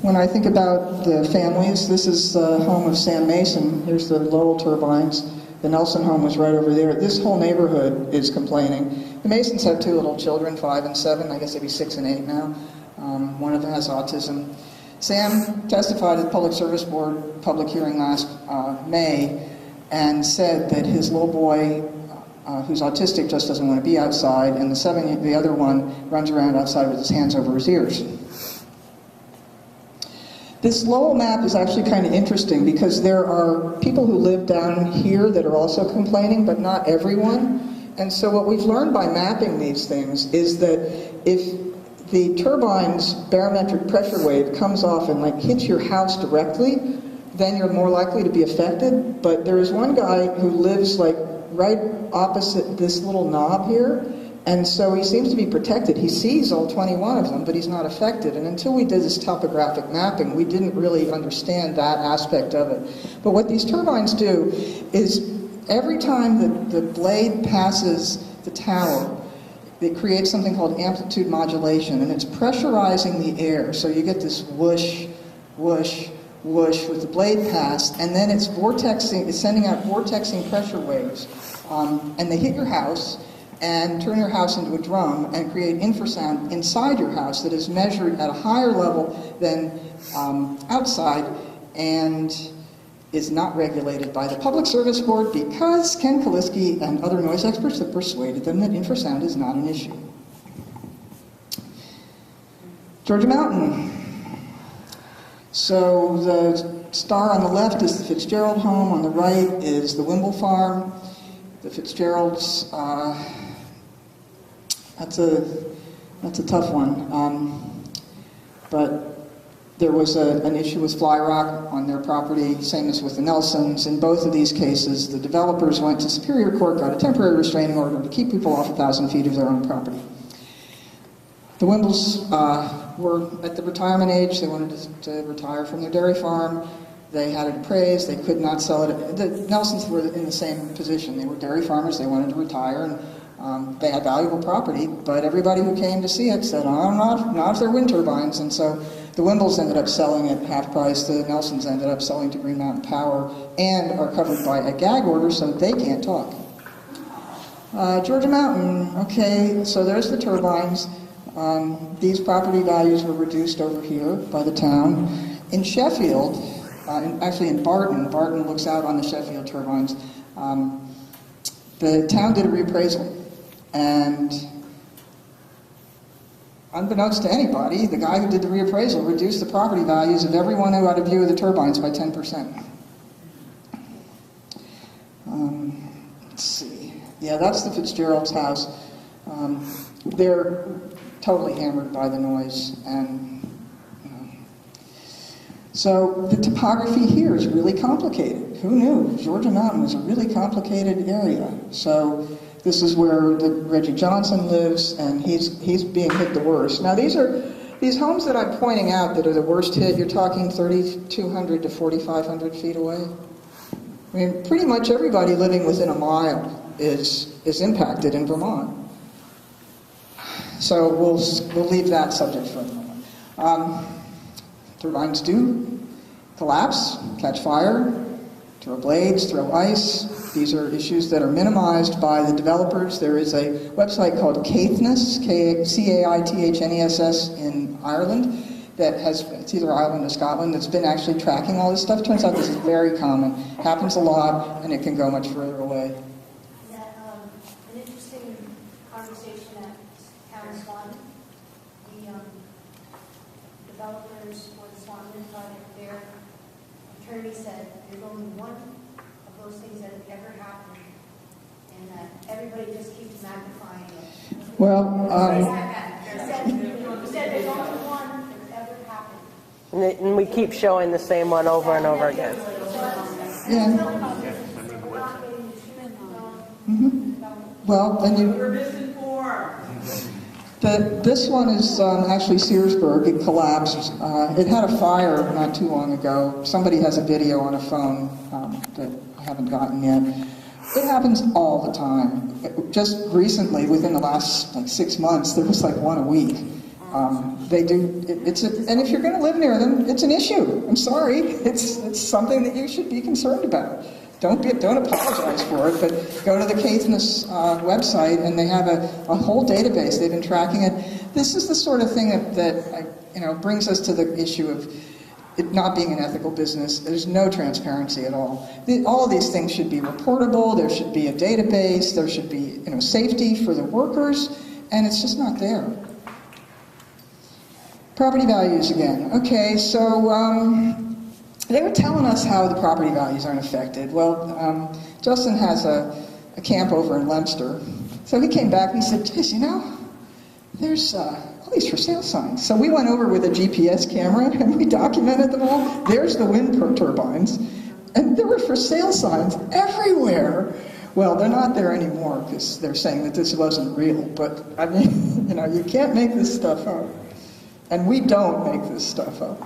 When I think about the families, this is the home of Sam Mason. Here's the Lowell turbines. The Nelson home was right over there. This whole neighborhood is complaining. The Masons have 2 little children, 5 and 7. I guess they'd be 6 and 8 now. One of them has autism. Sam testified at the Public Service Board public hearing last May and said that his little boy, who's autistic, just doesn't want to be outside, and the other one runs around outside with his hands over his ears. This Lowell map is actually kind of interesting because there are people who live down here that are also complaining, but not everyone. And so what we've learned by mapping these things is that if the turbine's barometric pressure wave comes off and like hits your house directly, then you're more likely to be affected. But there is one guy who lives like right opposite this little knob here, and so he seems to be protected. He sees all 21 of them, but he's not affected. And until we did this topographic mapping, we didn't really understand that aspect of it. But what these turbines do is every time the blade passes the tower, it creates something called amplitude modulation, and it's pressurizing the air. So you get this whoosh, whoosh, whoosh with the blade pass, and then it's vortexing, it's sending out vortexing pressure waves. And they hit your house and turn your house into a drum and create infrasound inside your house that is measured at a higher level than outside and is not regulated by the Public Service Board because Ken Kaliski and other noise experts have persuaded them that infrasound is not an issue. Georgia Mountain. So the star on the left is the Fitzgerald home, on the right is the Wimble farm. The Fitzgeralds, that's a tough one. But there was an issue with fly rock on their property, same as with the Nelsons. In both of these cases, the developers went to Superior Court, got a temporary restraining order to keep people off 1,000 feet of their own property. The Wimbles were at the retirement age. They wanted to retire from their dairy farm. They had it appraised. They could not sell it. The Nelsons were in the same position. They were dairy farmers. They wanted to retire, and they had valuable property. But everybody who came to see it said, "Oh, not if they're wind turbines." And so the Wimbles ended up selling at half price. The Nelsons ended up selling to Green Mountain Power and are covered by a gag order, so they can't talk. Georgia Mountain. Okay, so there's the turbines. These property values were reduced over here by the town. In Sheffield, actually in Barton looks out on the Sheffield turbines, the town did a reappraisal, and unbeknownst to anybody, the guy who did the reappraisal reduced the property values of everyone who had a view of the turbines by 10%. Let's see. Yeah, that's the Fitzgerald's house. They're totally hammered by the noise, and so the topography here is really complicated. Who knew? Georgia Mountain is a really complicated area. So this is where Reggie Johnson lives, and he's being hit the worst. Now these homes that I'm pointing out that are the worst hit. You're talking 3,200 to 4,500 feet away. I mean, pretty much everybody living within a mile is impacted in Vermont. So we'll leave that subject for a moment. Turbines do collapse, catch fire, throw blades, throw ice. These are issues that are minimized by the developers. There is a website called Caithness, Caithness in Ireland, that has, it's either Ireland or Scotland, that's been actually tracking all this stuff. Turns out this is very common, happens a lot, and it can go much further away. Is that an interesting conversation at Town of Swanton? The developers for the Swanton project, their attorney said there's only one of those things that have ever happened, and that everybody just keeps magnifying it. Well, he said there's only one that's ever happened. And we keep showing the same one over and over again. yeah. Well, then We're misinformed. This one is actually Searsburg. It collapsed. It had a fire not too long ago. Somebody has a video on a phone that I haven't gotten yet. It happens all the time. Just recently, within the last 6 months, there was one a week. They do, and if you're going to live near them, it's an issue. I'm sorry. It's something that you should be concerned about. Don't apologize for it, but go to the Caithness website, and they have a whole database. They've been tracking it. This is the sort of thing that brings us to the issue of it not being an ethical business. There's no transparency at all. All of these things should be reportable. There should be a database. There should be safety for the workers, and it's just not there. Property values again. Okay, so they were telling us how the property values aren't affected. Well, Justin has a camp over in Leominster. So he came back and he said, geez, there's all these for sale signs. So we went over with a GPS camera and we documented them all. There's the wind turbines. And there were for sale signs everywhere. Well, they're not there anymore because they're saying that this wasn't real. But, I mean, you can't make this stuff up. And we don't make this stuff up.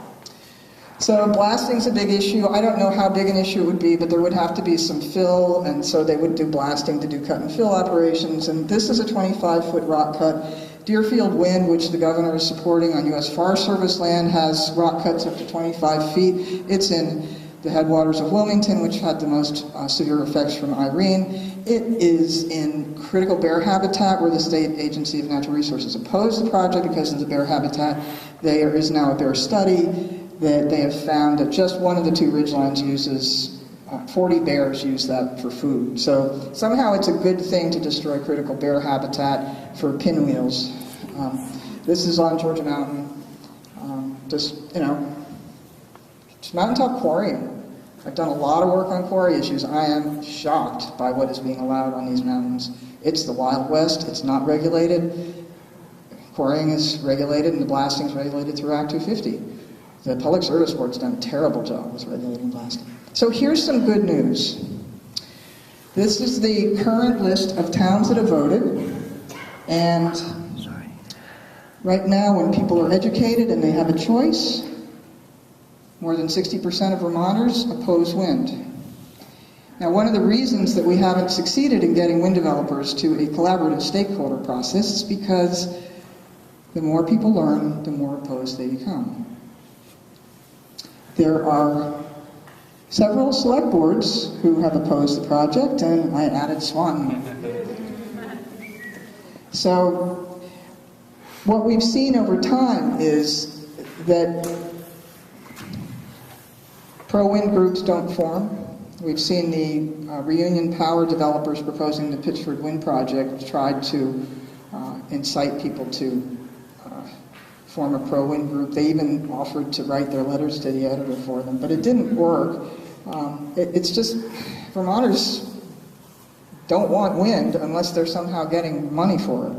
So blasting's a big issue. I don't know how big an issue it would be, but there would have to be some fill, and so they would do blasting to do cut and fill operations. And this is a 25-foot rock cut. Deerfield Wind, which the governor is supporting on U.S. Forest Service land, has rock cuts up to 25 feet. It's in the headwaters of Wilmington, which had the most severe effects from Irene. It is in critical bear habitat, where the State Agency of Natural Resources opposed the project because of the bear habitat. There is now a bear study that they have found that just one of the two ridgelines uses, 40 bears use that for food. So somehow it's a good thing to destroy critical bear habitat for pinwheels. This is on Georgia Mountain. It's mountaintop quarrying. I've done a lot of work on quarry issues. I am shocked by what is being allowed on these mountains. It's the Wild West. It's not regulated. Quarrying is regulated and the blasting is regulated through Act 250. The Public Service Board's done a terrible job with regulating blasting. So here's some good news. This is the current list of towns that have voted. And right now, when people are educated and they have a choice, more than 60% of Vermonters oppose wind. Now, one of the reasons that we haven't succeeded in getting wind developers to a collaborative stakeholder process is because the more people learn, the more opposed they become. There are several select boards who have opposed the project, and I added Swanton. So what we've seen over time is that pro-wind groups don't form. We've seen the Reunion Power developers proposing the Pittsford Wind Project tried to incite people to form a pro-wind group. They even offered to write their letters to the editor for them, but it didn't work. It's just, Vermonters don't want wind unless they're somehow getting money for it.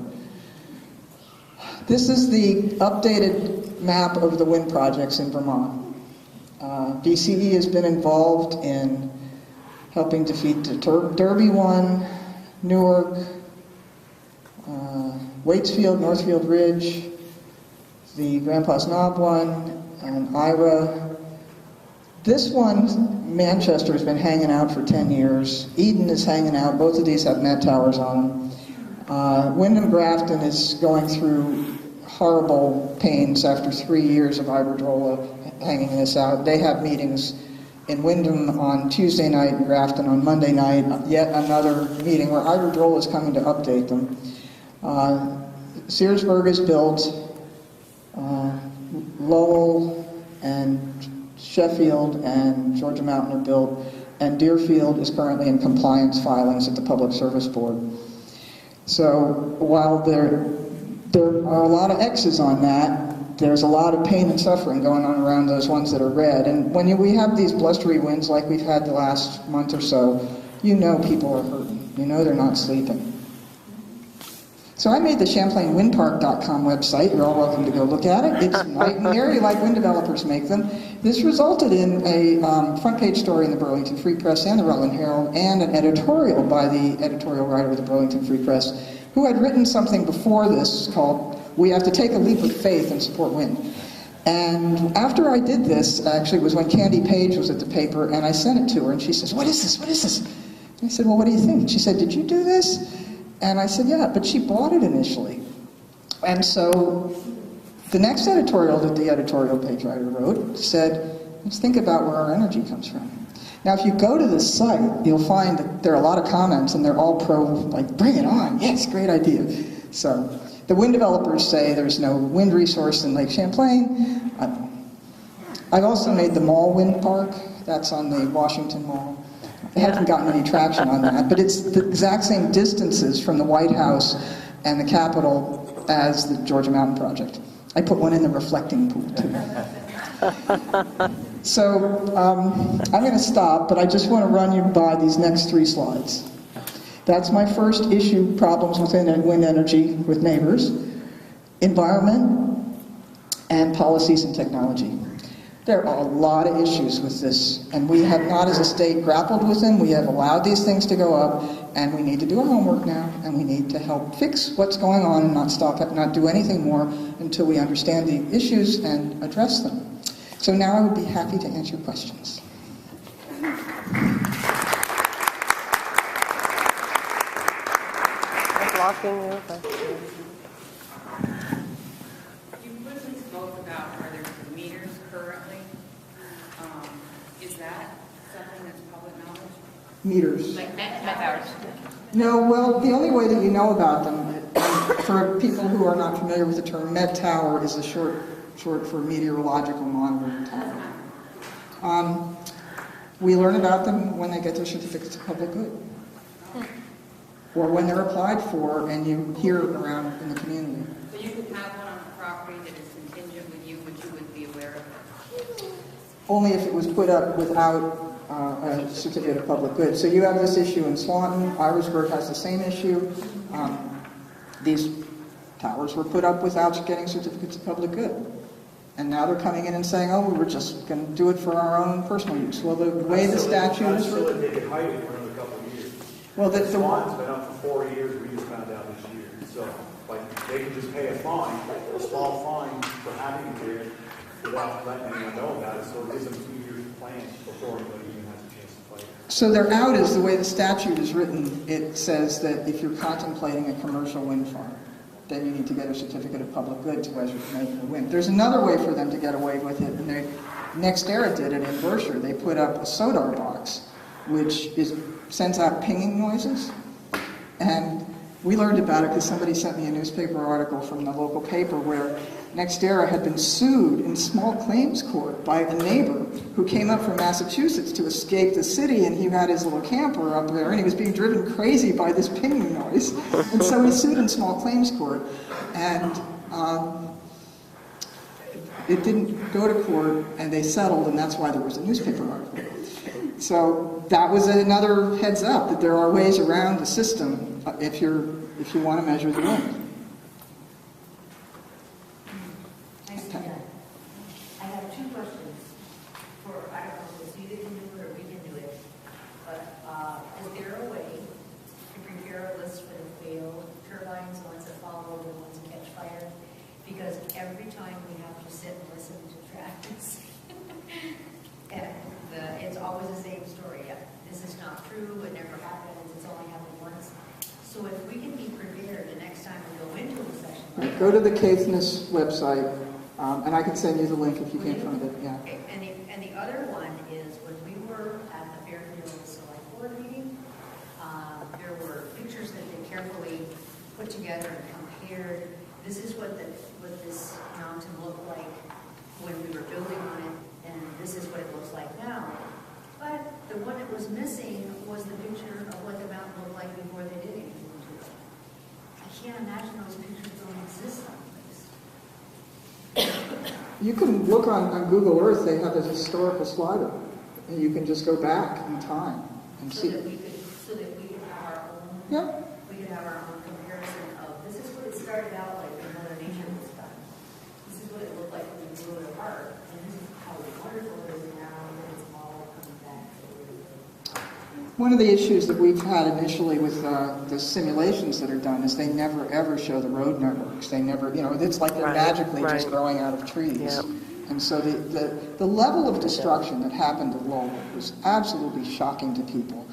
This is the updated map of the wind projects in Vermont. VCE has been involved in helping defeat the Derby one, Newark, Waitsfield, Northfield Ridge, the Grandpa's Knob one, and Ira. This one, Manchester, has been hanging out for 10 years. Eden is hanging out. Both of these have net towers on them. Wyndham Grafton is going through horrible pains after 3 years of Iberdrola hanging this out. They have meetings in Wyndham on Tuesday night and Grafton on Monday night. Yet another meeting where Iberdrola is coming to update them. Searsburg is built. Lowell and Sheffield and Georgia Mountain are built, and Deerfield is currently in compliance filings at the Public Service Board. So while there are a lot of X's on that, there's a lot of pain and suffering going on around those ones that are red. And when we have these blustery winds like we've had the last month or so, people are hurting. They're not sleeping. So I made the ChamplainWindPark.com website. You're all welcome to go look at it. It's night and airy like wind developers make them. This resulted in a front page story in the Burlington Free Press and the Rutland Herald, and an editorial by the editorial writer of the Burlington Free Press, who had written something before this called "We Have to Take a Leap of Faith and Support Wind." And after I did this, actually, was when Candy Page was at the paper, and I sent it to her, and she says, "What is this? What is this?" And I said, "Well, what do you think?" And she said, "Did you do this?" And I said, "Yeah," but she bought it initially. And so The next editorial that the editorial page writer wrote said, let's think about where our energy comes from. Now, if you go to this site, you'll find that there are a lot of comments, and they're all pro, like, bring it on, yes, great idea. So, the wind developers say there's no wind resource in Lake Champlain. I've also made the Mall Wind Park. That's on the Washington Mall. They haven't gotten any traction on that, but it's the exact same distances from the White House and the Capitol as the Georgia Mountain Project. I put one in the reflecting pool, too. So I'm going to stop, but I just want to run you by these next 3 slides. That's my first issue, problems within wind energy with neighbors, environment, and policies and technology. There are a lot of issues with this, and we have not as a state grappled with them. We have allowed these things to go up, and we need to do our homework now, and we need to help fix what's going on and not do anything more until we understand the issues and address them. So now I would be happy to answer questions. Blocking you. You briefly spoke about where there's meters currently. Is that something that's public knowledge? Meters. Like Met hours? No, well, the only way that you know about them, for people who are not familiar with the term, Met Tower is a short for meteorological monitoring tower. We learn about them when they get their certificates of public good, or when they're applied for, and you hear it around in the community. So you could have one on the property that is contingent with you, but you wouldn't be aware of it? Only if it was put up without a certificate of public good. So you have this issue in Swanton. Irisburg has the same issue. These towers were put up without getting certificates of public good. And now they're coming in and saying, oh, we were just going to do it for our own personal use. Well, the way the statute is written... They could hide it for another couple of years. Well, Swanton's been up for 4 years, we just found out this year. So, like, they can just pay a fine, a small fine for having it there without letting anyone know about it. So it gives them 2 years to plan before anybody even has a chance to fight. So their out is the way the statute is written. It says that if you're contemplating a commercial wind farm, then you need to get a certificate of public good to measure the wind. There's another way for them to get away with it, and NextEra did it in Berkshire. They put up a SODAR box, which sends out pinging noises, and we learned about it because somebody sent me a newspaper article from the local paper where NextEra had been sued in small claims court by a neighbor who came up from Massachusetts to escape the city, and he had his little camper up there, and he was being driven crazy by this pinging noise. And so he sued in small claims court, and it didn't go to court, and they settled, and that's why there was a newspaper article. So that was another heads up that there are ways around the system if you want to measure the wind. I have 2 questions for, I don't know if you can do it or we can do it, but is there a way to prepare a list for the failed turbines, the ones that fall over, the ones that catch fire? Because every time we have to sit and listen to tracks, and it's always the same story. This is not true, it never happens, it's only happened once. So if we can be prepared the next time we go into a session. Go to the Caithness website, and I can send you the link if you can't find it. Yeah. Okay. And the other one is when we were at the Fairfield Select Board meeting, there were pictures that they carefully put together and compared. This is what this mountain looked like when we were building on it, and this is what it looks like now. But the one that was missing was the picture of what the mountain looked like before they did anything to it. I can't imagine those pictures don't exist someplace. You can look on Google Earth, they have a historical slider, and you can just go back in time and see. So that we could have our own, Yeah. we could have our own comparison of, this is what it started out like when Mother Nature was done. This is what it looked like when we blew it apart, and this is how wonderful it is now, and it's all coming back. One of the issues that we've had initially with the simulations that are done is they never ever show the road networks. They never, it's like they're magically just growing out of trees. Yep. And so the level of destruction that happened at Lowell was absolutely shocking to people.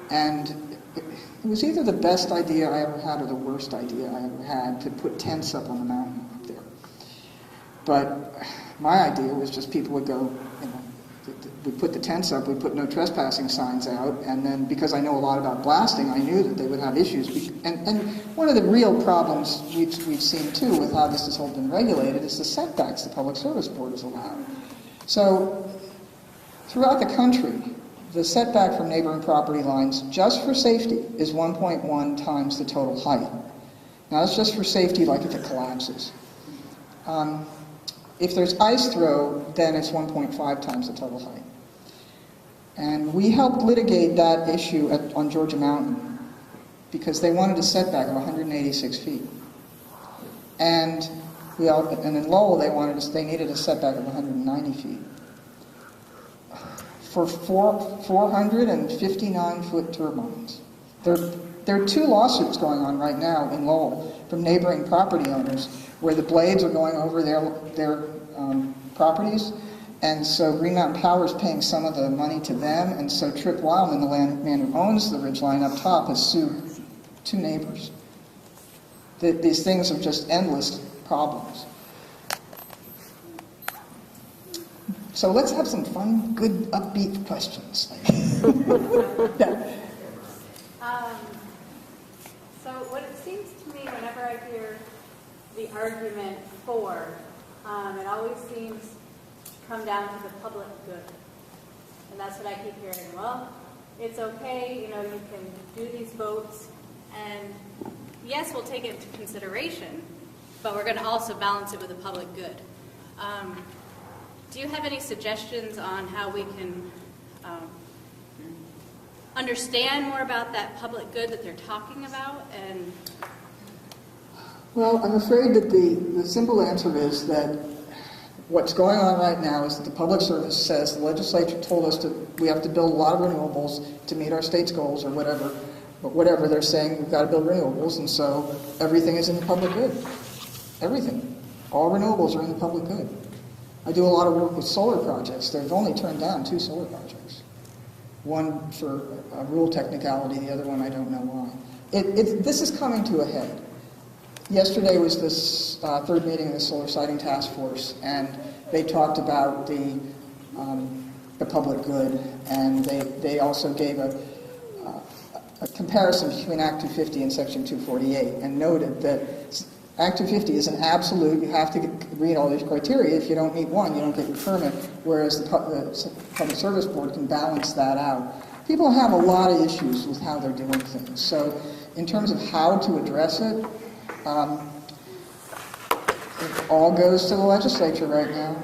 And it was either the best idea I ever had or the worst idea I ever had to put tents up on the mountain up there. But my idea was just people would go, you know, we put the tents up, we put no trespassing signs out, and then because I know a lot about blasting, I knew that they would have issues. And one of the real problems we've seen too with how this has all been regulated is the setbacks the Public Service Board has allowed. So throughout the country, the setback from neighboring property lines just for safety is 1.1 times the total height. Now that's just for safety, like if it collapses. If there's ice throw, then it's 1.5 times the total height. And we helped litigate that issue on Georgia Mountain because they wanted a setback of 186 feet. And in Lowell, they needed a setback of 190 feet. For 459-foot turbines. There are 2 lawsuits going on right now in Lowell from neighboring property owners where the blades are going over their properties, and so Green Mountain Power is paying some of the money to them, and so Trip Wildman, the man who owns the ridgeline up top, has sued 2 neighbors. These things are just endless problems. So let's have some fun, good, upbeat questions. Yeah. So what it seems to me whenever I hear the argument for, it always seems to come down to the public good. And that's what I keep hearing. Well, it's okay, you know, you can do these votes, and yes, we'll take it into consideration, but we're going to also balance it with the public good. Do you have any suggestions on how we can understand more about that public good that they're talking about? And Well, I'm afraid that the simple answer is that what's going on right now is that the Public Service says the legislature told us that we have to build a lot of renewables to meet our state's goals or whatever. But whatever, they're saying we've got to build renewables, and so everything is in the public good. Everything. All renewables are in the public good. I do a lot of work with solar projects. They've only turned down 2 solar projects. One for a rule technicality, the other one I don't know why. This is coming to a head. Yesterday was this 3rd meeting of the Solar Siting Task Force, and they talked about the public good, and they also gave a comparison between Act 250 and Section 248, and noted that Act 250 is an absolute, you have to read all these criteria. If you don't meet one, you don't get your permit, whereas the Public Service Board can balance that out. People have a lot of issues with how they're doing things. So in terms of how to address it, it all goes to the legislature right now.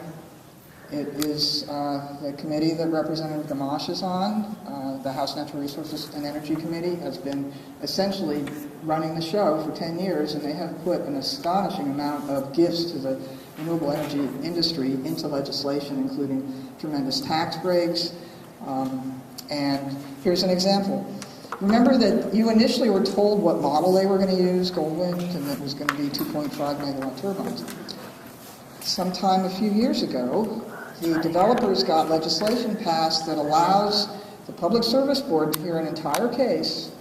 It is the committee that Representative Gamache is on. The House Natural Resources and Energy Committee has been essentially running the show for 10 years, and they have put an astonishing amount of gifts to the renewable energy industry into legislation, including tremendous tax breaks. And here's an example. Remember that you initially were told what model they were going to use, Goldwind, and it was going to be 2.5 megawatt turbines. Sometime a few years ago, the developers got legislation passed that allows the Public Service Board to hear an entire case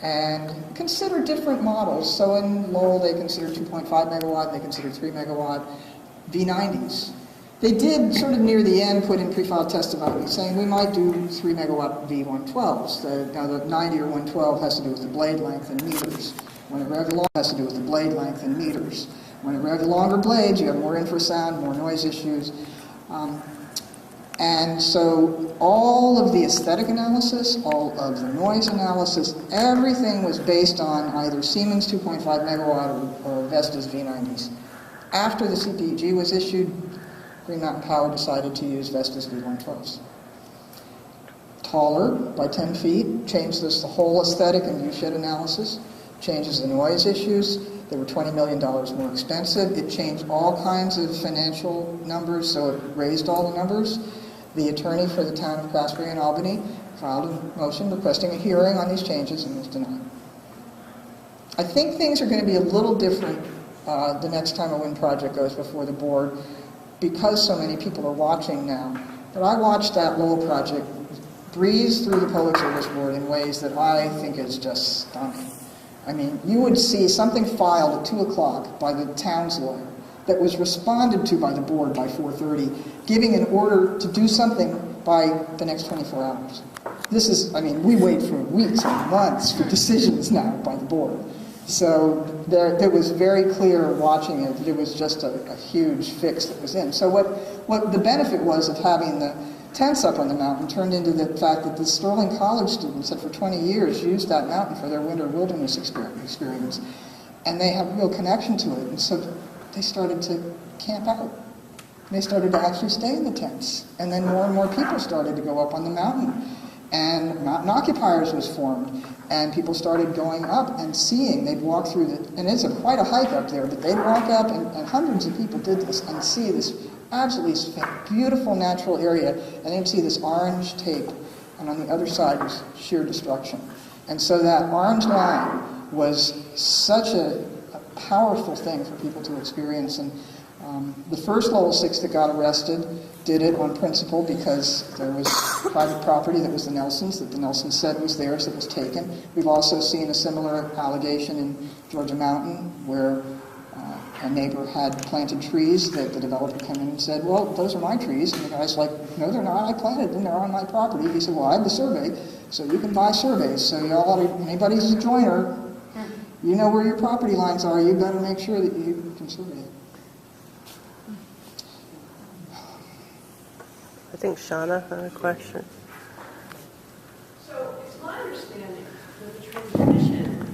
and consider different models. So in Lowell, they considered 2.5 megawatt, they considered 3 megawatt V90s. They did sort of near the end put in pre-filed testimony saying we might do 3 megawatt V112s. Now the 90 or 112 has to do with the blade length and meters. When it revs long, it has to do with the blade length and meters. When it revs longer blades, you have more infrasound, more noise issues. And so all of the aesthetic analysis, all of the noise analysis, everything was based on either Siemens 2.5 megawatt or Vestas V90s. After the CPG was issued, Green Mountain Power decided to use Vestas V112s. Taller by 10 feet, changed the whole aesthetic and viewshed analysis, changes the noise issues. They were $20 million more expensive. It changed all kinds of financial numbers, so it raised all the numbers. The attorney for the town of Craftsbury and Albany filed a motion requesting a hearing on these changes and was denied. I think things are going to be a little different the next time a wind project goes before the board because so many people are watching now. But I watched that Lowell project breeze through the Public Service Board in ways that I think is just stunning. I mean, you would see something filed at 2 o'clock by the town's lawyer that was responded to by the board by 4:30, giving an order to do something by the next 24 hours. This is, I mean, we wait for weeks and months for decisions now by the board. So it was very clear watching it that it was just a huge fix that was in. So what the benefit was of having the tents up on the mountain turned into the fact that the Sterling College students had for 20 years used that mountain for their winter wilderness experience. And they have a real connection to it. And so they started to camp out. They started to actually stay in the tents. And then more and more people started to go up on the mountain. And Mountain Occupiers was formed. And people started going up and seeing. They'd walk through and it's quite a hike up there, but they'd walk up, and hundreds of people did this, and see this absolutely beautiful natural area, and they'd see this orange tape, and on the other side was sheer destruction. And so that orange line was such a powerful thing for people to experience. And the first level 6 that got arrested did it on principle because there was private property that was the Nelsons, that the Nelsons said was theirs, that was taken. We've also seen a similar allegation in Georgia Mountain where a neighbor had planted trees that the developer came in and said, well, those are my trees. And the guy's like, no, they're not. I planted them. They're on my property. He said, well, I have the survey, so you can buy surveys. So y'all ought to, anybody's a joiner, you know where your property lines are. You better make sure that you can survey it. I think Shauna had a question. So it's my understanding that the transmission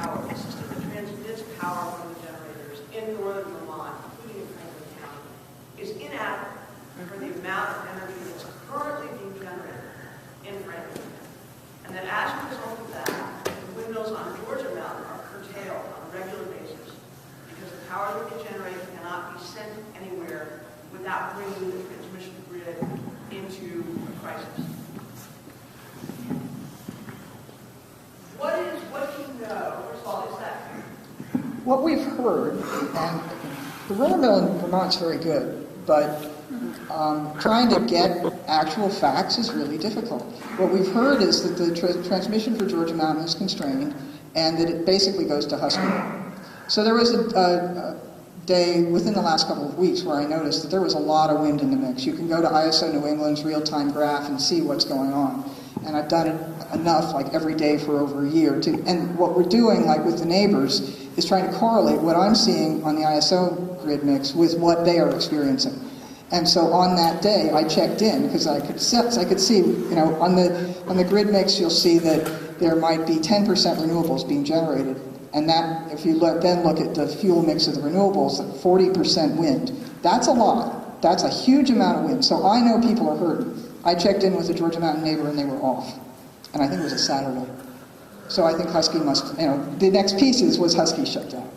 power, the system that transmits power from the generators in northern Vermont, including in Franklin County, is inadequate for the amount of energy that's currently being generated in Franklin. And that as a result of that, the windmills on Georgia Mountain are curtailed on a regular basis because the power that they generate cannot be sent anywhere without bringing the transmission grid into a crisis. What do you know, first of all, is that? What we've heard, and the rumor mill in Vermont's very good, but trying to get actual facts is really difficult. What we've heard is that the transmission for Georgia Mountain is constrained, and that it basically goes to Husky. So there was a day within the last couple of weeks where I noticed that there was a lot of wind in the mix. You can go to ISO New England's real-time graph and see what's going on. And I've done it enough, like every day for over a year. And what we're doing, like with the neighbors, is trying to correlate what I'm seeing on the ISO grid mix with what they are experiencing. And so on that day, I checked in because I could see, you know, on the grid mix, you'll see that there might be 10% renewables being generated. And that, if you then look at the fuel mix of the renewables, 40% wind. That's a lot. That's a huge amount of wind. So I know people are hurting. I checked in with a Georgia Mountain neighbor and they were off. And I think it was a Saturday. So I think Husky must, you know, the next piece was Husky shut down.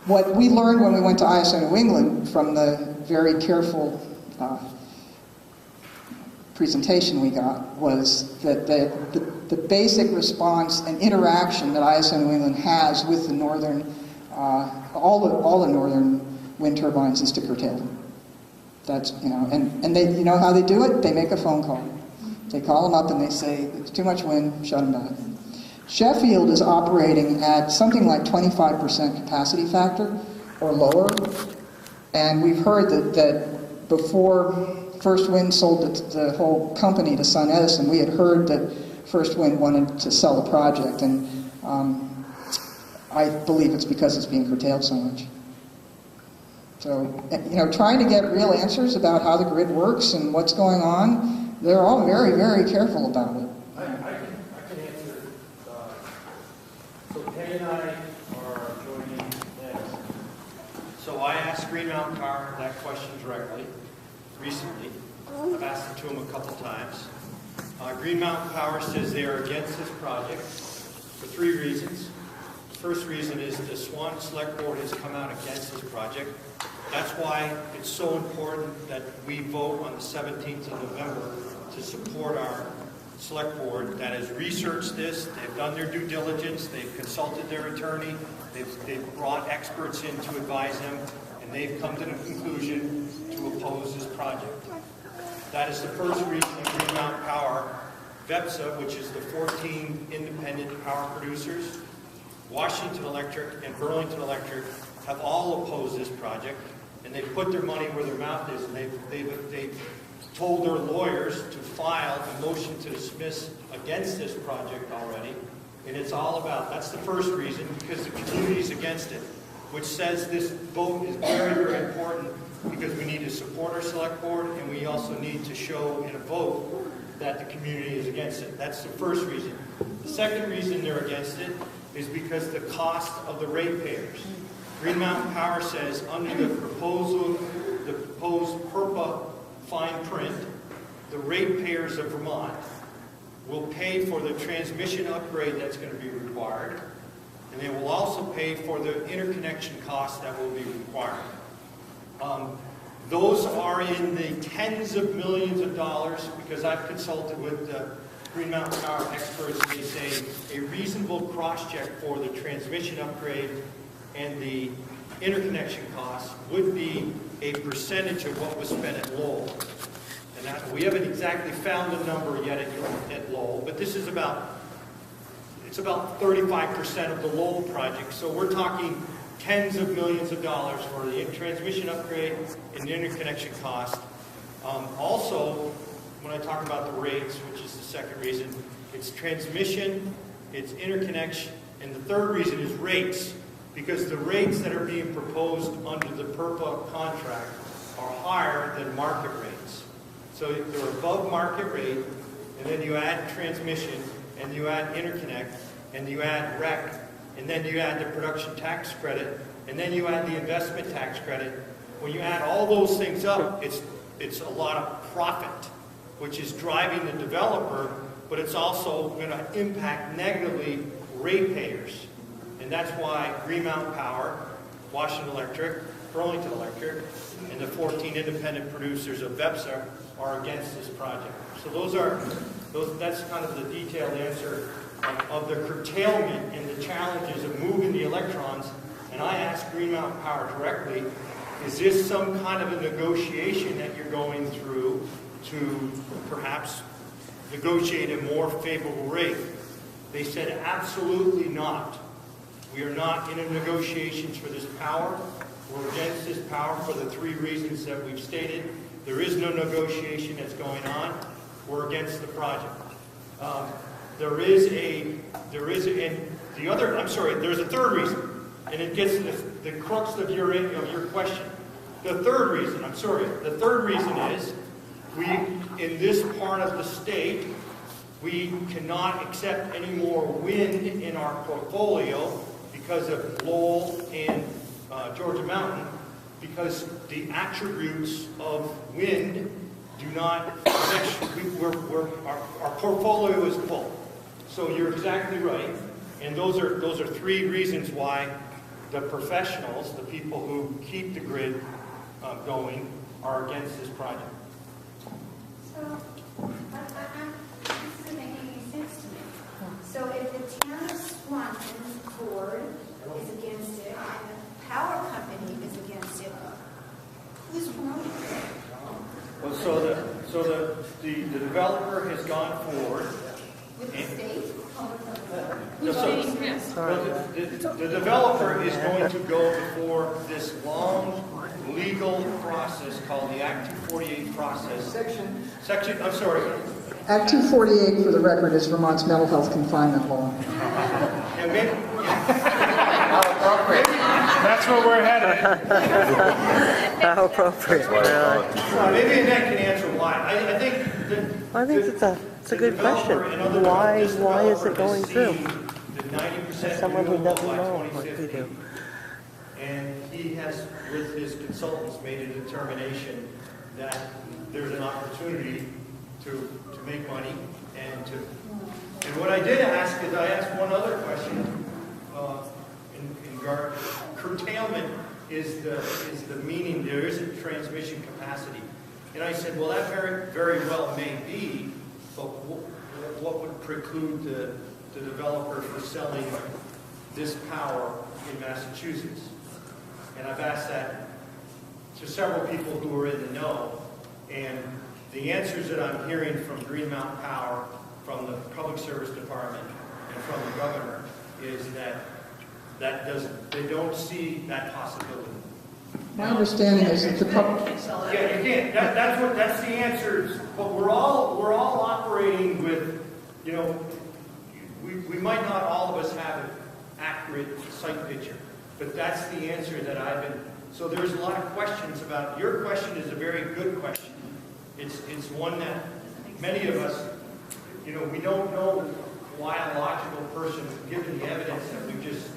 What we learned when we went to ISO New England from the very careful presentation we got was that the basic response and interaction that ISO New England has with the northern, all the northern wind turbines is to curtail them. That's, you know, and they, you know how they do it? They make a phone call. They call them up and they say, it's too much wind, shut them down. Sheffield is operating at something like 25% capacity factor or lower. And we've heard that before First Wind sold the whole company to Sun Edison, we had heard that First Wind wanted to sell the project. And I believe it's because it's being curtailed so much. So, you know, trying to get real answers about how the grid works and what's going on, they're all very, very careful about it. I can answer. So Penny and I are joining Annette. So I asked Green Mountain Power that question directly, recently. I've asked it to them a couple times. Green Mountain Power says they are against this project for 3 reasons. The first reason is the Swanton Select Board has come out against this project. That's why it's so important that we vote on the 17th of November to support our select board that has researched this, they've done their due diligence, they've consulted their attorney, they've brought experts in to advise them, and they've come to the conclusion to oppose this project. That is the first reason that Green Mountain Power, VEPSA, which is the 14 independent power producers, Washington Electric and Burlington Electric have all opposed this project. and they put their money where their mouth is, and they've told their lawyers to file a motion to dismiss against this project already. And it's all about, that's the first reason, because the community is against it, which says this vote is very, very important, because we need to support our select board, and we also need to show in a vote that the community is against it. That's the first reason. The second reason they're against it is because the cost of the ratepayers. Green Mountain Power says under the proposed PURPA fine print, the ratepayers of Vermont will pay for the transmission upgrade that's going to be required, and they will also pay for the interconnection costs that will be required. Those are in the tens of millions of dollars, because I've consulted with Green Mountain Power experts. They say a reasonable cross-check for the transmission upgrade and the interconnection costs would be a percentage of what was spent at Lowell. And that, we haven't exactly found the number yet at Lowell, but this is it's about 35% of the Lowell project. So we're talking tens of millions of dollars for the transmission upgrade and the interconnection cost. Also, when I talk about the rates, which is the second reason, it's transmission, it's interconnection, and the third reason is rates, because the rates that are being proposed under the PURPA contract are higher than market rates. So they're above market rate, and then you add transmission, and you add interconnect, and you add REC, and then you add the production tax credit, and then you add the investment tax credit. When you add all those things up, it's a lot of profit, which is driving the developer, but it's also going to impact negatively ratepayers. And that's why Green Mountain Power, Washington Electric, Burlington Electric, and the 14 independent producers of VEPSA are against this project. So that's kind of the detailed answer of the curtailment and the challenges of moving the electrons. And I asked Green Mountain Power directly, is this some kind of a negotiation that you're going through to perhaps negotiate a more favorable rate? They said absolutely not. We are not in a negotiations for this power. We're against this power for the three reasons that we've stated. There is no negotiation that's going on. We're against the project. There's a third reason, and it gets the crux of your question. The third reason is in this part of the state, we cannot accept any more wind in our portfolio because of Lowell and Georgia Mountain, because the attributes of wind do not, our portfolio is full. So you're exactly right, and those are three reasons why the professionals, the people who keep the grid going, are against this project. So, this isn't making any sense to me. So if the town of Swanton's board is against it, and the power company is against it, who's wrong? Well, so the developer has gone forward. With the state? The developer is going to go before this long legal process called the Act 248 process. I'm sorry. Act 248, for the record, is Vermont's mental health confinement law. How appropriate. That's where we're headed. How appropriate. Maybe Annette can answer why. I think it's a good question. Why is it going through? For someone who doesn't know what we do. And he has, with his consultants, made a determination that there's an opportunity to make money and what I did ask is I asked one other question in regard curtailment is the meaning there isn't transmission capacity. And I said, well, that very, very well may be, but what would preclude the developer from selling this power in Massachusetts? And I've asked that to several people who are in the know, and the answers that I'm hearing from Green Mountain Power, from the Public Service Department, and from the governor is that they don't see that possibility. My understanding is that the public, Yeah, you can't. That's the answer. But we're all operating with, we might not all of us have an accurate site picture, but that's the answer that I've been. So there's a lot of questions about. Your question is a very good question. It's one that many of us, we don't know why a logical person, given the evidence, that we just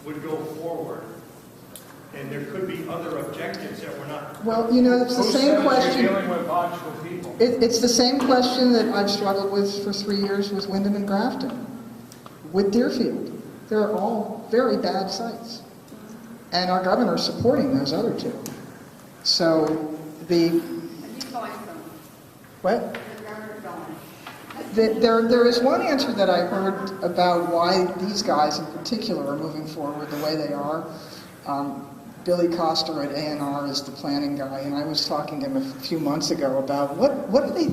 would go forward. And there could be other objectives that we're not. well, it's the same question. Dealing with logical people. It's the same question that I've struggled with for 3 years with Wyndham and Grafton, with Deerfield. They're all very bad sites. And our governor's supporting those other two. So And he's going from what? the governor going. There is one answer that I heard about why these guys in particular are moving forward the way they are. Billy Coster at A&R is the planning guy, and I was talking to him a few months ago about what are they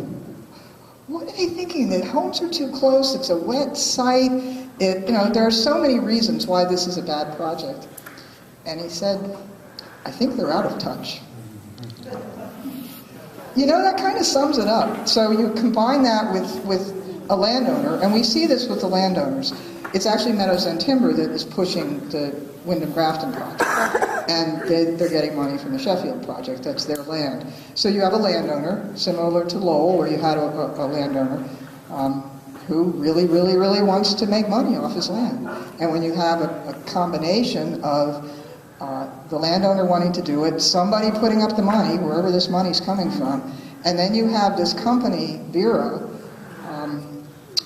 thinking? That homes are too close, it's a wet site. There are so many reasons why this is a bad project. And he said, I think they're out of touch. That kind of sums it up. So you combine that with a landowner, and we see this with the landowners. It's actually Meadows and Timber that is pushing the Wyndham Grafton project, and they're getting money from the Sheffield project. That's their land. So you have a landowner, similar to Lowell, where you had a landowner who really, really, really wants to make money off his land. And when you have a combination of the landowner wanting to do it, somebody putting up the money, wherever this money's coming from, and then you have this company, Vera,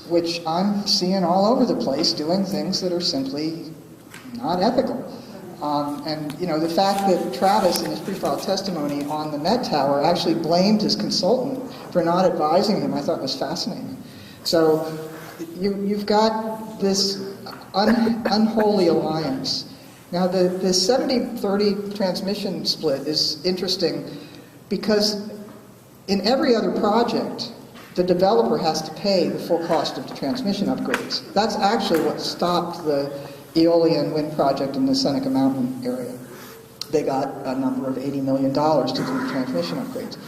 which I'm seeing all over the place doing things that are simply not ethical. The fact that Travis, in his pre-filed testimony on the Met Tower, actually blamed his consultant for not advising him, I thought was fascinating. So you've got this unholy alliance. Now, the 70-30 transmission split is interesting because in every other project, the developer has to pay the full cost of the transmission upgrades. That's actually what stopped the Eolian wind project in the Seneca Mountain area. They got a number of $80 million to do the transmission upgrades.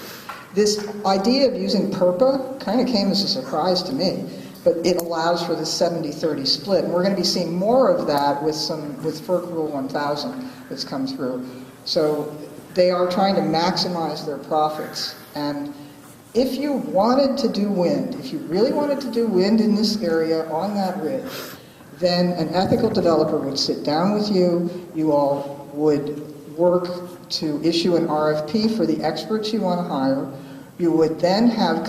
This idea of using PURPA kind of came as a surprise to me, but it allows for the 70-30 split. And we're going to be seeing more of that with FERC Rule 1000 that's come through. So they are trying to maximize their profits. And if you wanted to do wind, if you really wanted to do wind in this area on that ridge, then an ethical developer would sit down with you, you all would work to issue an RFP for the experts you want to hire, you would then have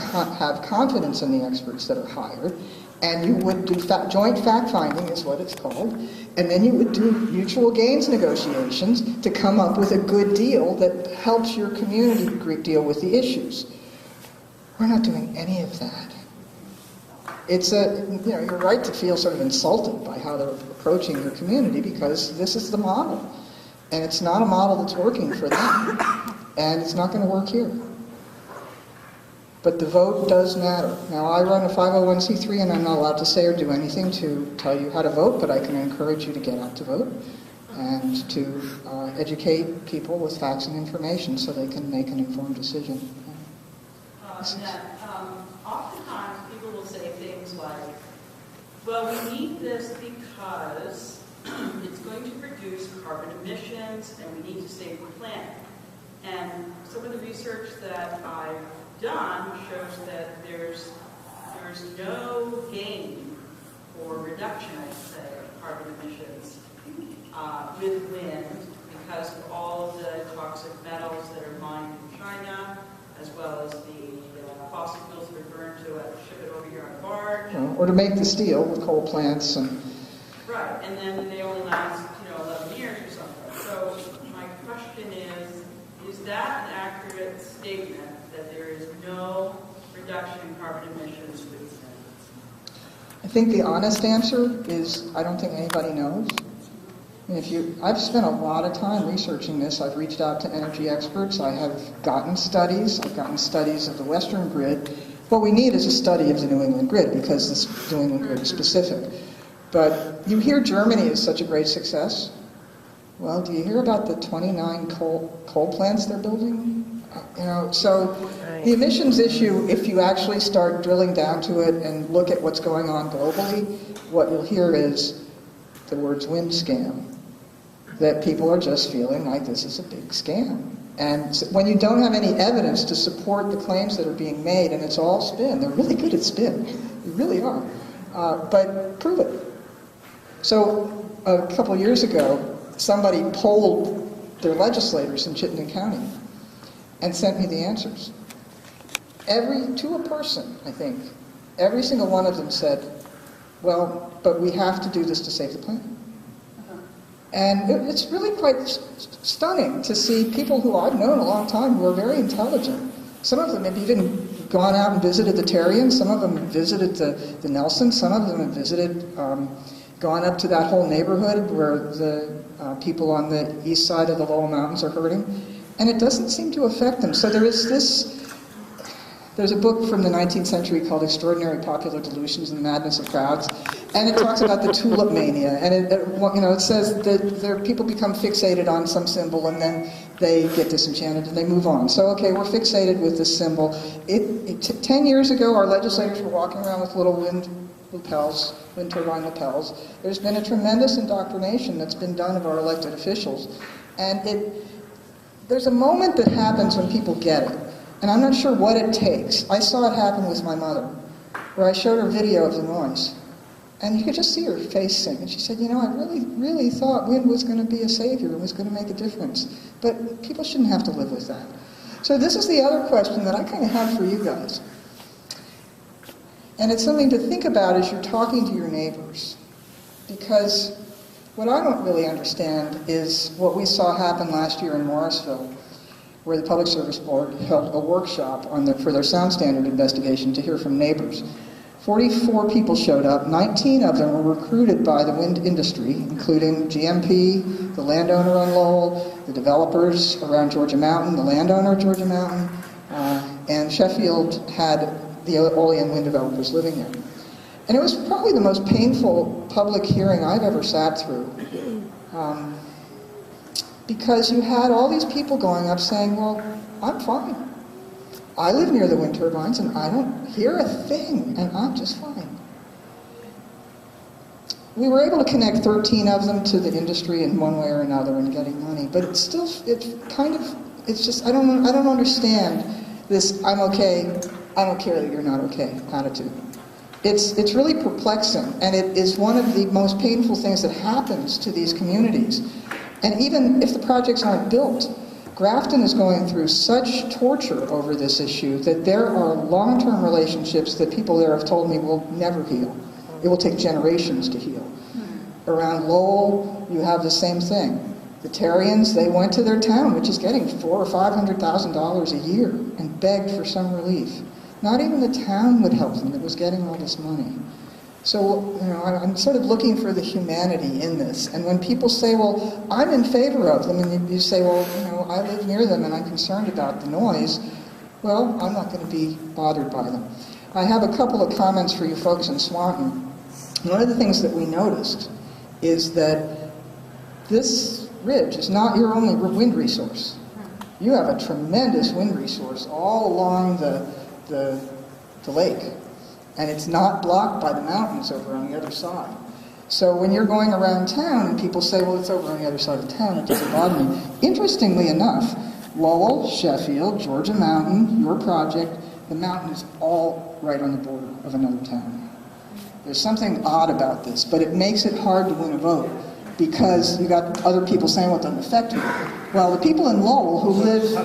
confidence in the experts that are hired, and you would do joint fact-finding is what it's called, and then you would do mutual gains negotiations to come up with a good deal that helps your community deal with the issues. We're not doing any of that. It's you're right to feel sort of insulted by how they're approaching your community because this is the model. And it's not a model that's working for them. And it's not going to work here. But the vote does matter. Now, I run a 501c3 and I'm not allowed to say or do anything to tell you how to vote, but I can encourage you to get out to vote and to educate people with facts and information so they can make an informed decision. Annette, oftentimes people will say things like, well, we need this because it's going to reduce carbon emissions and we need to save the planet. And some of the research that I've done shows that there's no gain or reduction, I'd say, of carbon emissions with wind because of all of the toxic metals that are mined in China, as well as the fossil fuels that are burned to ship it over here on a barge. Or to make the steel with coal plants and... Right, and then they only last, 11 years or something. So my question is that an accurate statement that there is no reduction in carbon emissions with wind? I think the honest answer is I don't think anybody knows. I've spent a lot of time researching this. I've reached out to energy experts. I have gotten studies. I've gotten studies of the Western grid. What we need is a study of the New England grid because this New England grid is specific. But you hear Germany is such a great success. Well, do you hear about the 29 coal plants they're building? So the emissions issue, if you actually start drilling down to it and look at what's going on globally, what you'll hear is the words wind scam. That people are just feeling like this is a big scam. And when you don't have any evidence to support the claims that are being made, and it's all spin, they're really good at spin, they really are, but prove it. So a couple of years ago, somebody polled their legislators in Chittenden County and sent me the answers. To a person, I think, every single one of them said, well, but we have to do this to save the planet. And it's really quite stunning to see people who I've known a long time who are very intelligent. Some of them have even gone out and visited the Terrians, some of them have visited the Nelsons, some of them have visited, gone up to that whole neighborhood where the people on the east side of the Lowell Mountains are hurting, and it doesn't seem to affect them. So there's a book from the 19th century called Extraordinary Popular Delusions and the Madness of Crowds, and it talks about the tulip mania, and it says that people become fixated on some symbol and then they get disenchanted and they move on. So, okay, we're fixated with this symbol. 10 years ago, our legislators were walking around with little wind turbine lapels. There's been a tremendous indoctrination that's been done of our elected officials, and there's a moment that happens when people get it. And I'm not sure what it takes. I saw it happen with my mother, where I showed her video of the noise. And you could just see her face sink. And she said, I really, really thought wind was going to be a savior and was going to make a difference. But people shouldn't have to live with that. So this is the other question that I kind of have for you guys. And it's something to think about as you're talking to your neighbors. Because what I don't really understand is what we saw happen last year in Morrisville, where the Public Service Board held a workshop for their sound standard investigation to hear from neighbors. 44 people showed up. 19 of them were recruited by the wind industry, including GMP, the landowner on Lowell, the developers around Georgia Mountain, the landowner of Georgia Mountain, and Sheffield had the Olean wind developers living there. And it was probably the most painful public hearing I've ever sat through. Because you had all these people going up saying, well, I'm fine. I live near the wind turbines and I don't hear a thing and I'm just fine. We were able to connect 13 of them to the industry in one way or another and getting money, but it's just, I don't understand this I'm okay, I don't care that you're not okay attitude. It's really perplexing, and it is one of the most painful things that happens to these communities. And even if the projects aren't built, Grafton is going through such torture over this issue that there are long-term relationships that people there have told me will never heal. It will take generations to heal. Around Lowell, you have the same thing. The Terrians, they went to their town, which is getting $400,000 or $500,000 a year, and begged for some relief. Not even the town would help them that was getting all this money. So, I'm sort of looking for the humanity in this. And when people say, well, I'm in favor of them, and you say, well, I live near them and I'm concerned about the noise, well, I'm not going to be bothered by them. I have a couple of comments for you folks in Swanton. One of the things that we noticed is that this ridge is not your only wind resource. You have a tremendous wind resource all along the lake. And it's not blocked by the mountains over on the other side. So when you're going around town and people say, well, it's over on the other side of town, it doesn't bother me. Interestingly enough, Lowell, Sheffield, Georgia Mountain, your project, the mountain is all right on the border of another town. There's something odd about this, but it makes it hard to win a vote because you got other people saying, well, it doesn't affect you. Well, the people in Lowell who live...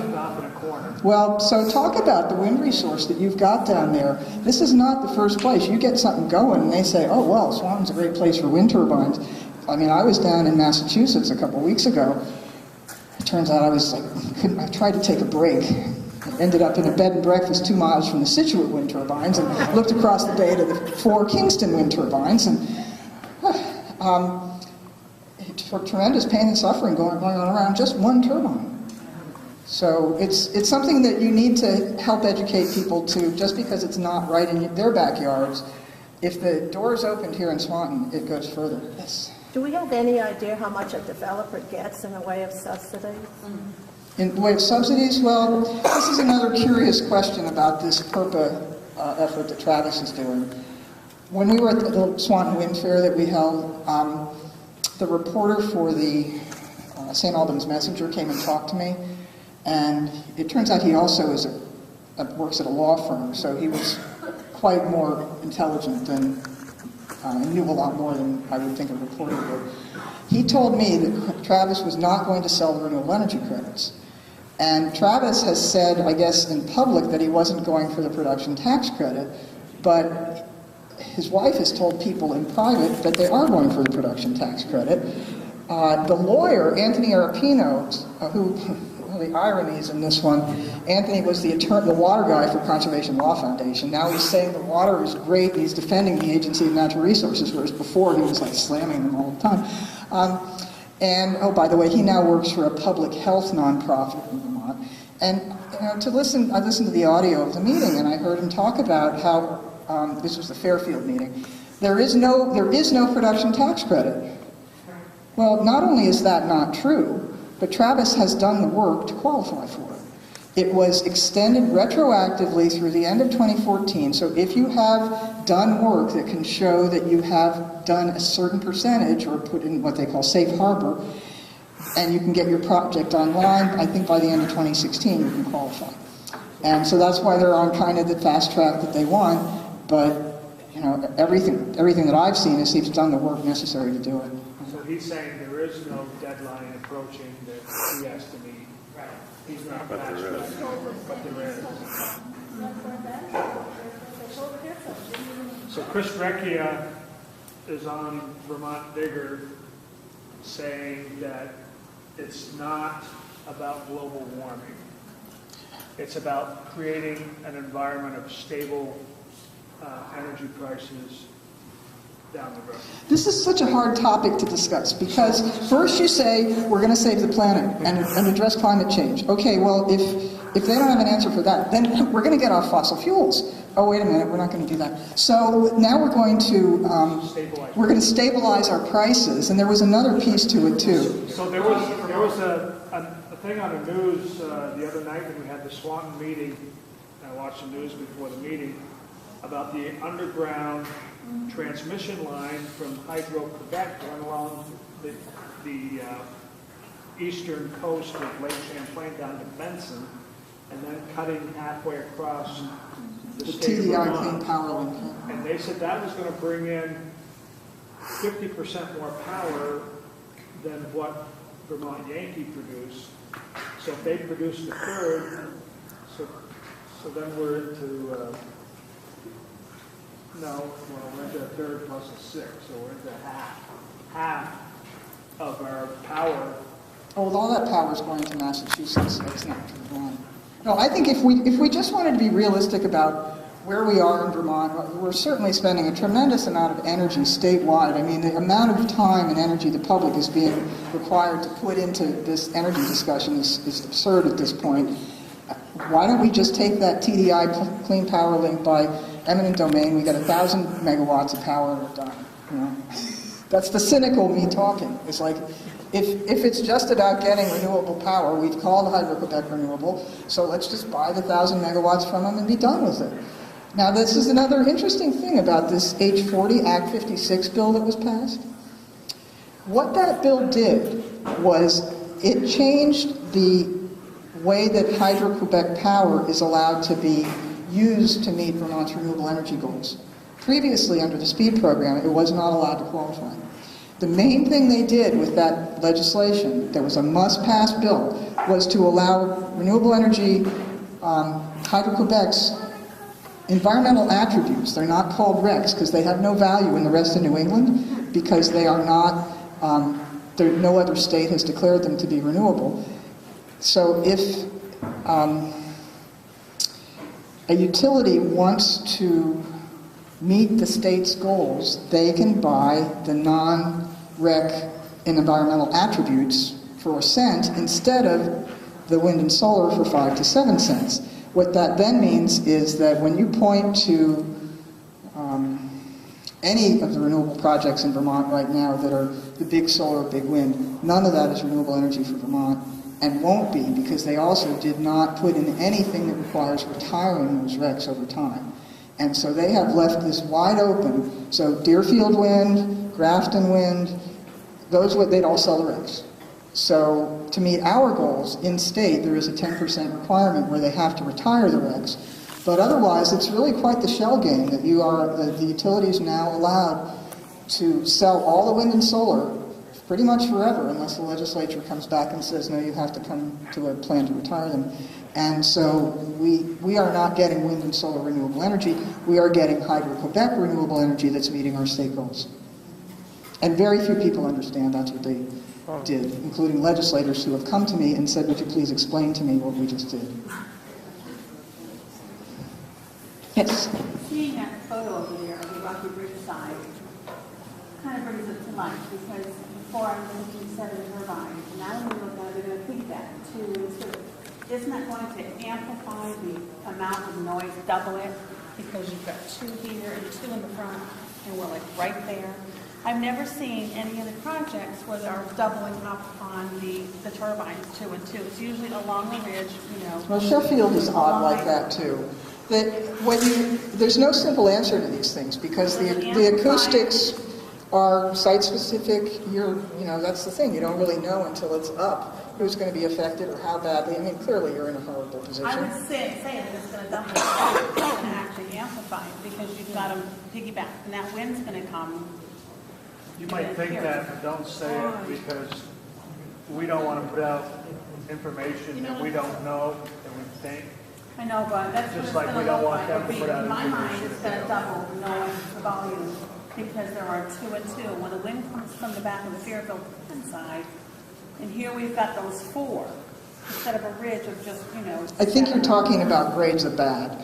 Well, so talk about the wind resource that you've got down there. This is not the first place. You get something going and they say, oh, well, Swanton's a great place for wind turbines. I mean, I was down in Massachusetts a couple weeks ago. It turns out I tried to take a break. I ended up in a bed and breakfast 2 miles from the Scituate wind turbines and looked across the bay to the 4 Kingston wind turbines. And for tremendous pain and suffering going on around just one turbine. So it's something that you need to help educate people to, just because it's not right in their backyards. If the door's opened here in Swanton, it goes further. Yes. Do we have any idea how much a developer gets in the way of subsidies? In the way of subsidies, well, this is another curious question about this PURPA effort that Travis is doing. When we were at the Swanton Wind Fair that we held, the reporter for the St. Albans Messenger came and talked to me, and it turns out he also works at a law firm, so he was quite more intelligent than, and knew a lot more than I would think a reporter would. He told me that Travis was not going to sell the renewable energy credits. And Travis has said, I guess, in public that he wasn't going for the production tax credit, but his wife has told people in private that they are going for the production tax credit. The lawyer, Anthony Arapino, the ironies in this one, Anthony was the water guy for Conservation Law Foundation. Now he's saying the water is great, and he's defending the Agency of Natural Resources, whereas before he was like slamming them all the time. And, oh, by the way, he now works for a public health nonprofit in Vermont. And I listened to the audio of the meeting, and I heard him talk about how, this was the Fairfield meeting, there is no production tax credit. Well, not only is that not true, but Travis has done the work to qualify for it. It was extended retroactively through the end of 2014, so if you have done work that can show that you have done a certain percentage or put in what they call safe harbor, and you can get your project online, I think by the end of 2016 you can qualify. And so that's why they're on kind of the fast track that they want, but everything that I've seen is he's done the work necessary to do it. So he's saying there is no deadline approaching that he has to meet. Right. He's not fast track, but there is. So Chris Recchia is on Vermont Digger saying that it's not about global warming. It's about creating an environment of stable energy prices down the road. This is such a hard topic to discuss because first you say we're going to save the planet and address climate change. Okay, well, if they don't have an answer for that, then we're going to get off fossil fuels. Oh, wait a minute, we're not going to do that. So now we're going to stabilize our prices, and there was another piece to it too. So there was a thing on the news the other night when we had the Swanton meeting. I watched the news before the meeting about the underground transmission line from Hydro-Quebec going along the eastern coast of Lake Champlain down to Benson, and then cutting halfway across the state of TDI Vermont. Clean Power Link. And they said that was going to bring in 50% more power than what Vermont Yankee produced. So if they produced a third, so then we're into we're into a third plus a sixth, so we're into half of our power. Oh, well, all that power is going to Massachusetts. It's not to Vermont. No, I think if we just wanted to be realistic about where we are in Vermont, we're certainly spending a tremendous amount of energy statewide. I mean, the amount of time and energy the public is being required to put into this energy discussion is absurd at this point. Why don't we just take that TDI Clean Power Link by eminent domain? We got 1,000 megawatts of power and we're done. That's the cynical me talking. It's like, if it's just about getting renewable power, we've called Hydro-Quebec renewable, so let's just buy the 1,000 megawatts from them and be done with it. Now, this is another interesting thing about this H40 Act 56 bill that was passed. What that bill did was it changed the way that Hydro-Quebec power is allowed to be used to meet Vermont's renewable energy goals. Previously, under the SPEED program, it was not allowed to qualify. The main thing they did with that legislation, that was a must-pass bill, was to allow renewable energy, Hydro-Quebec's environmental attributes. They're not called RECs because they have no value in the rest of New England because they are not, no other state has declared them to be renewable. So if a utility wants to meet the state's goals, they can buy the non-REC and environmental attributes for a cent instead of the wind and solar for 5 to 7 cents. What that then means is that when you point to any of the renewable projects in Vermont right now that are the big solar, big wind, none of that is renewable energy for Vermont, and won't be, because they also did not put in anything that requires retiring those regs over time. And so they have left this wide open. So Deerfield wind, Grafton wind, they'd all sell the regs. So to meet our goals in state, there is a 10% requirement where they have to retire the regs. But otherwise, it's really quite the shell game that the utilities now allowed to sell all the wind and solar pretty much forever, unless the legislature comes back and says, no, you have to come to a plan to retire them. And so we are not getting wind and solar renewable energy. We are getting Hydro-Quebec renewable energy that's meeting our state goals. And very few people understand that's what they did, including legislators who have come to me and said, would you please explain to me what we just did? Yes? Seeing that photo over there of the Rocky Bridge side kind of brings it to life, because before I was looking at 7 turbines, and now when we look at it, they're going to think that 2 and 2. Isn't that going to amplify the amount of noise, double it, because you've got 2 here and 2 in the front, and we're like right there? I've never seen any of the projects where they're doubling up on the turbines 2 and 2. It's usually along the ridge, you know. Well, Sheffield is odd like that too. That there's no simple answer to these things, because the acoustics are site-specific. That's the thing. You don't really know until it's up who's going to be affected or how badly. I mean, clearly you're in a horrible position. I would say that it's going to double it. It's going to actually amplify it, because you've got them piggyback, and that wind's going to come. You might think that, but don't say it, because we don't want to put out information that we don't know and we think. I know, but that's Just what like it's we going don't to look want them like. to put out In my mind, information it's going to double the noise volume, because there are 2 and 2. When the wind comes from the back of the Fairfield side, and here we've got those 4, instead of a ridge of just, I think you're talking about grades of bad.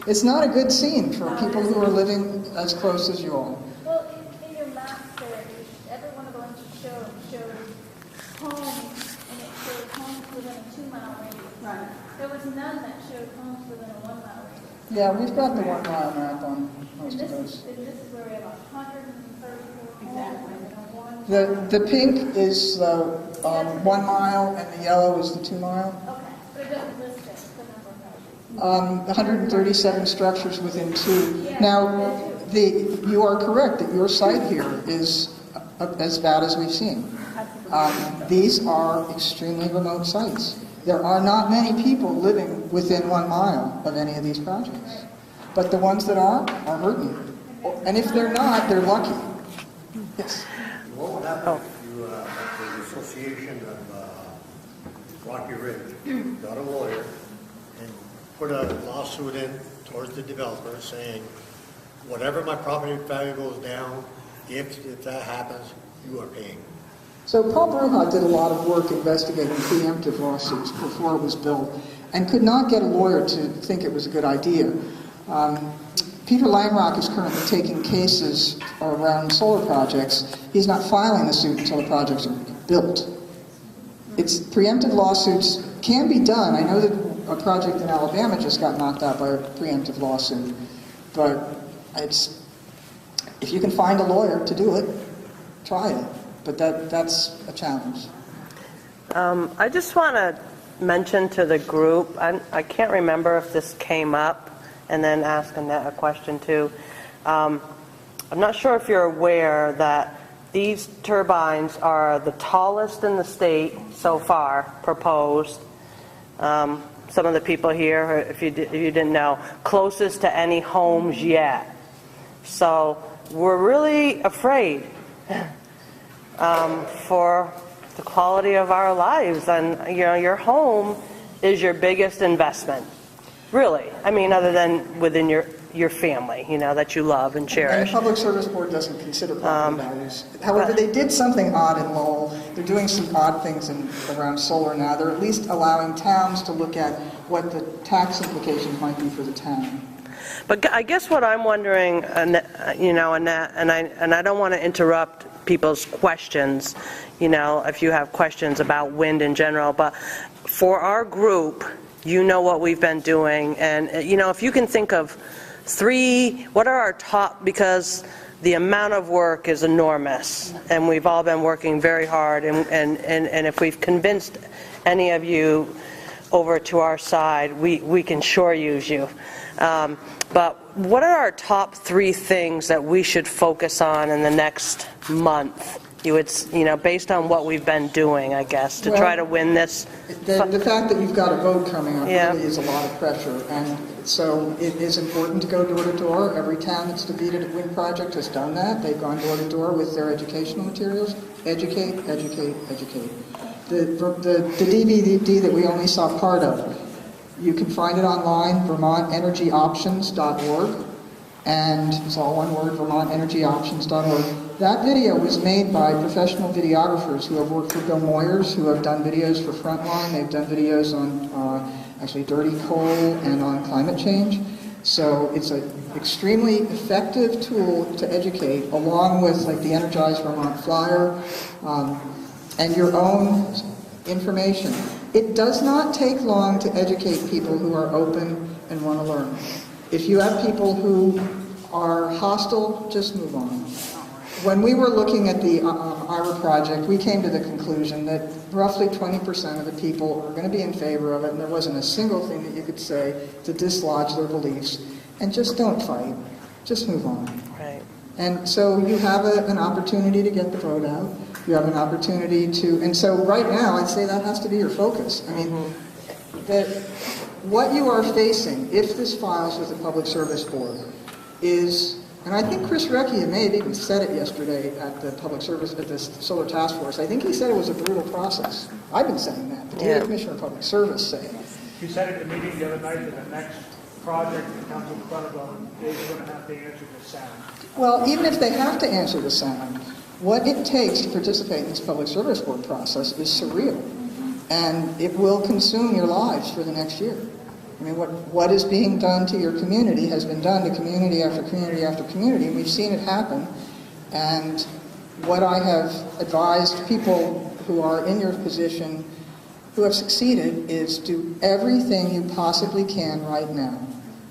It's not a good scene for people who are living as close as you are. Well, in your maps there, every one of the ones you showed homes, and it showed homes within a 2-mile radius. Right. There was none that showed homes within a 1-mile radius. Yeah, we've got the 1-mile map on most of those. And this is where we have 134 Exactly. homes. And The pink is the 1 mile, and the yellow is the 2 mile. okay, but it doesn't list it, the number of houses. 137 structures within 2. Now, you are correct that your site here is as bad as we've seen. These are extremely remote sites. There are not many people living within 1 mile of any of these projects. But the ones that are hurting. And if they're not, they're lucky. Yes? What would happen if you, the Association of Rocky Ridge, got a lawyer and put a lawsuit in towards the developer saying, whatever my property value goes down, if that happens, you are paying. So Paul Bruja did a lot of work investigating preemptive lawsuits before it was built, and could not get a lawyer to think it was a good idea. Peter Langrock is currently taking cases around solar projects. He's not filing a suit until the projects are built. It's preemptive lawsuits can be done. I know that a project in Alabama just got knocked out by a preemptive lawsuit, but if you can find a lawyer to do it, try it. But that's a challenge. I just want to mention to the group, I can't remember if this came up, and then ask Annette a question too. I'm not sure if you're aware that these turbines are the tallest in the state so far, proposed. Some of the people here, if you didn't know, closest to any homes yet. So we're really afraid for the quality of our lives. And your home is your biggest investment. Really. I mean, other than within your family, that you love and cherish. And the Public Service Board doesn't consider property values. However, they did something odd in Lowell. They're doing some odd things around solar now. They're at least allowing towns to look at what the tax implications might be for the town. But I guess what I'm wondering, Annette, and I don't want to interrupt people's questions, if you have questions about wind in general, but for our group, what we've been doing, and if you can think of what are our top, because the amount of work is enormous, and we've all been working very hard, and if we've convinced any of you over to our side, we can sure use you. But what are our top 3 things that we should focus on in the next month? Based on what we've been doing, I guess, to try to win this. The fact that you've got a vote coming up Yeah. really is a lot of pressure, and so it is important to go door to door. Every town that's defeated a WIN project has done that. They've gone door to door with their educational materials. Educate, educate, educate. The DVD that we only saw part of, you can find it online, vermontenergyoptions.org, and it's all one word, vermontenergyoptions.org. That video was made by professional videographers who have worked for Bill Moyers, who have done videos for Frontline. They've done videos on actually dirty coal and on climate change. So it's an extremely effective tool to educate, along with like the Energize Vermont flyer and your own information. It does not take long to educate people who are open and want to learn. If you have people who are hostile, just move on. When we were looking at the IRA project, we came to the conclusion that roughly 20% of the people are going to be in favor of it, and there wasn't a single thing that you could say to dislodge their beliefs. And just don't fight. Just move on. Right. And so you have an opportunity to get the vote out. You have an opportunity to, and so right now, I'd say that has to be your focus. I mean, what you are facing, if this files with the Public Service Board, is, and I think Chris Recchi may have even said it yesterday at the Public Service, at the Solar Task Force. I think he said it was a brutal process. I've been saying that. The DA Commissioner of Public Service said it. You said at the meeting the other night that the next project that comes in front of them is going to have to answer the sound. Well, even if they have to answer the sound, what it takes to participate in this Public Service Board process is surreal. And it will consume your lives for the next year. I mean, what is being done to your community has been done to community after community after community, and we've seen it happen. And what I have advised people who are in your position who have succeeded is do everything you possibly can right now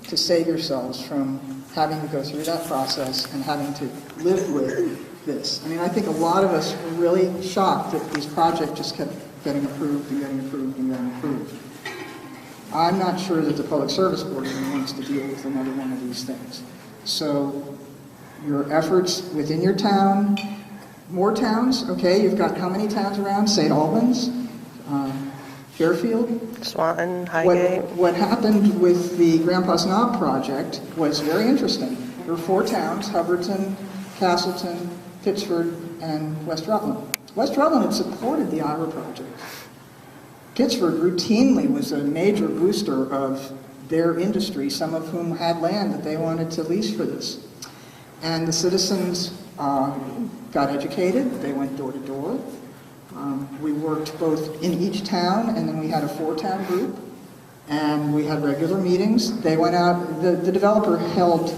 to save yourselves from having to go through that process and having to live with this. I mean, I think a lot of us were really shocked that these projects just kept getting approved and getting approved and getting approved. I'm not sure that the Public Service Board even wants to deal with another one of these things. So your efforts within your town, more towns, okay, you've got how many towns around? St. Albans, Fairfield. Swanton, Highgate. What happened with the Grandpa's Knob project was very interesting. There were 4 towns, Hubbardton, Castleton, Pittsford, and West Rutland. West Rutland had supported the IRA project. Pittsford routinely was a major booster of their industry, some of whom had land that they wanted to lease for this. And the citizens got educated. They went door to door. We worked both in each town, and then we had a 4-town group, and we had regular meetings. They went out, the developer held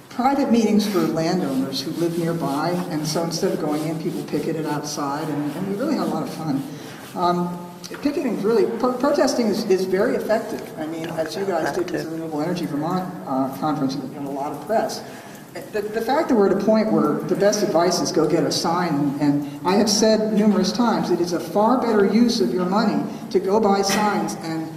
private meetings for landowners who lived nearby, and so instead of going in, people picketed outside, and we really had a lot of fun. Picketing is really, protesting is very effective. I mean, as you guys did with the Renewable Energy Vermont conference, and a lot of press. The fact that we're at a point where the best advice is go get a sign, and I have said numerous times that it's a far better use of your money to go buy signs and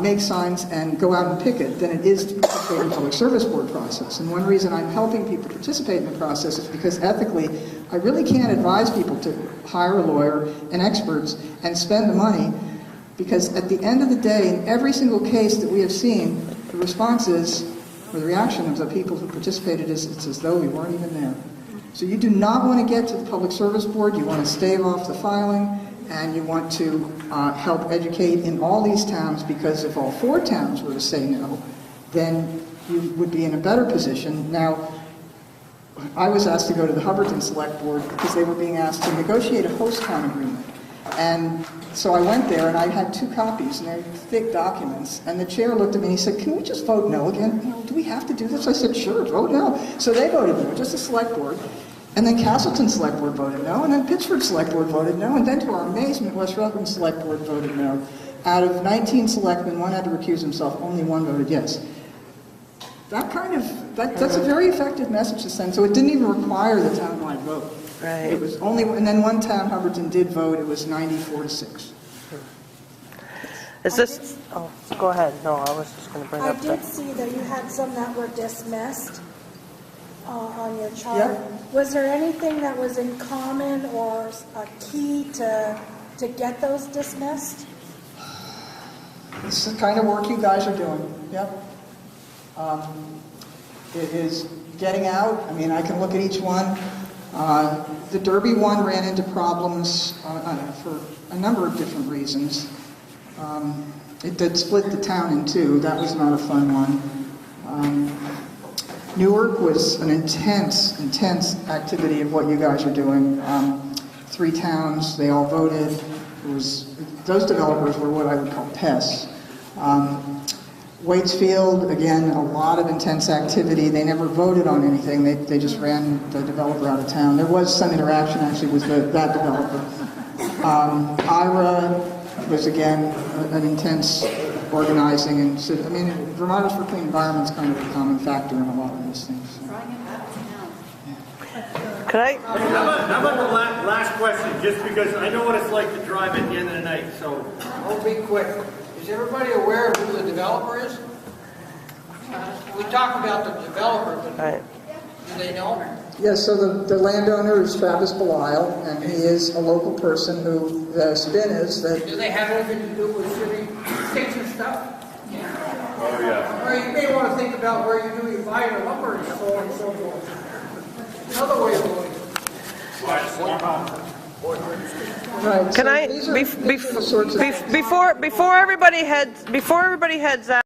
make signs and go out and picket than it is to participate in the Public Service Board process. And one reason I'm helping people participate in the process is because ethically, I really can't advise people to hire a lawyer and experts and spend the money, because at the end of the day, in every single case that we have seen, the response is, or the reaction of the people who participated is, it's as though we weren't even there. So you do not want to get to the Public Service Board, you want to stave off the filing, and you want to help educate in all these towns, because if all 4 towns were to say no, then you would be in a better position. Now, I was asked to go to the Hubbardton Select Board because they were being asked to negotiate a host town agreement. And so I went there, and I had 2 copies, and they're thick documents. And the chair looked at me and he said, can we just vote no again? You know, do we have to do this? I said, sure, vote no. So they voted no, just the Select Board. And then Castleton Select Board voted no, and then Pittsford Select Board voted no, and then to our amazement, West Rutland Select Board voted no. Out of 19 selectmen, 1 had to recuse himself, only 1 voted yes. That's a very effective message to send, so it didn't even require the townwide vote. Right. It was only, and then one town, Hubbardton, did vote, it was 94-6. Is this, oh, go ahead. No, I was just going to bring I up did the, see that you had some that were dismissed on your chart. Yep. Was there anything that was in common or a key to get those dismissed? It's the kind of work you guys are doing, yep. It is getting out, I mean, I can look at each one. The Derby one ran into problems for a number of different reasons. It did split the town in two, that was not a fun one. Newark was an intense activity of what you guys are doing. 3 towns, they all voted. Those developers were what I would call pests. Waitsfield, again, a lot of intense activity. They never voted on anything. They just ran the developer out of town. There was some interaction actually with that developer. Ira was, again, an intense organizing. And so, I mean, Vermonters for Clean Environment is kind of a common factor in a lot of these things. could I, How about the last question, just because I know what it's like to drive at the end of the night, so. I'll be quick. Is everybody aware of who the developer is? We talk about the developer, but right. do they know? Yes, so the landowner is Travis Belisle, and he is a local person who, the spin is that... Do they have anything to do with city extension stuff? Oh, yeah. Or you may want to think about where you do your buy your lumber and so on and so forth. Another way of doing it. Right, Can so I, these are the sorts of- before everybody heads out,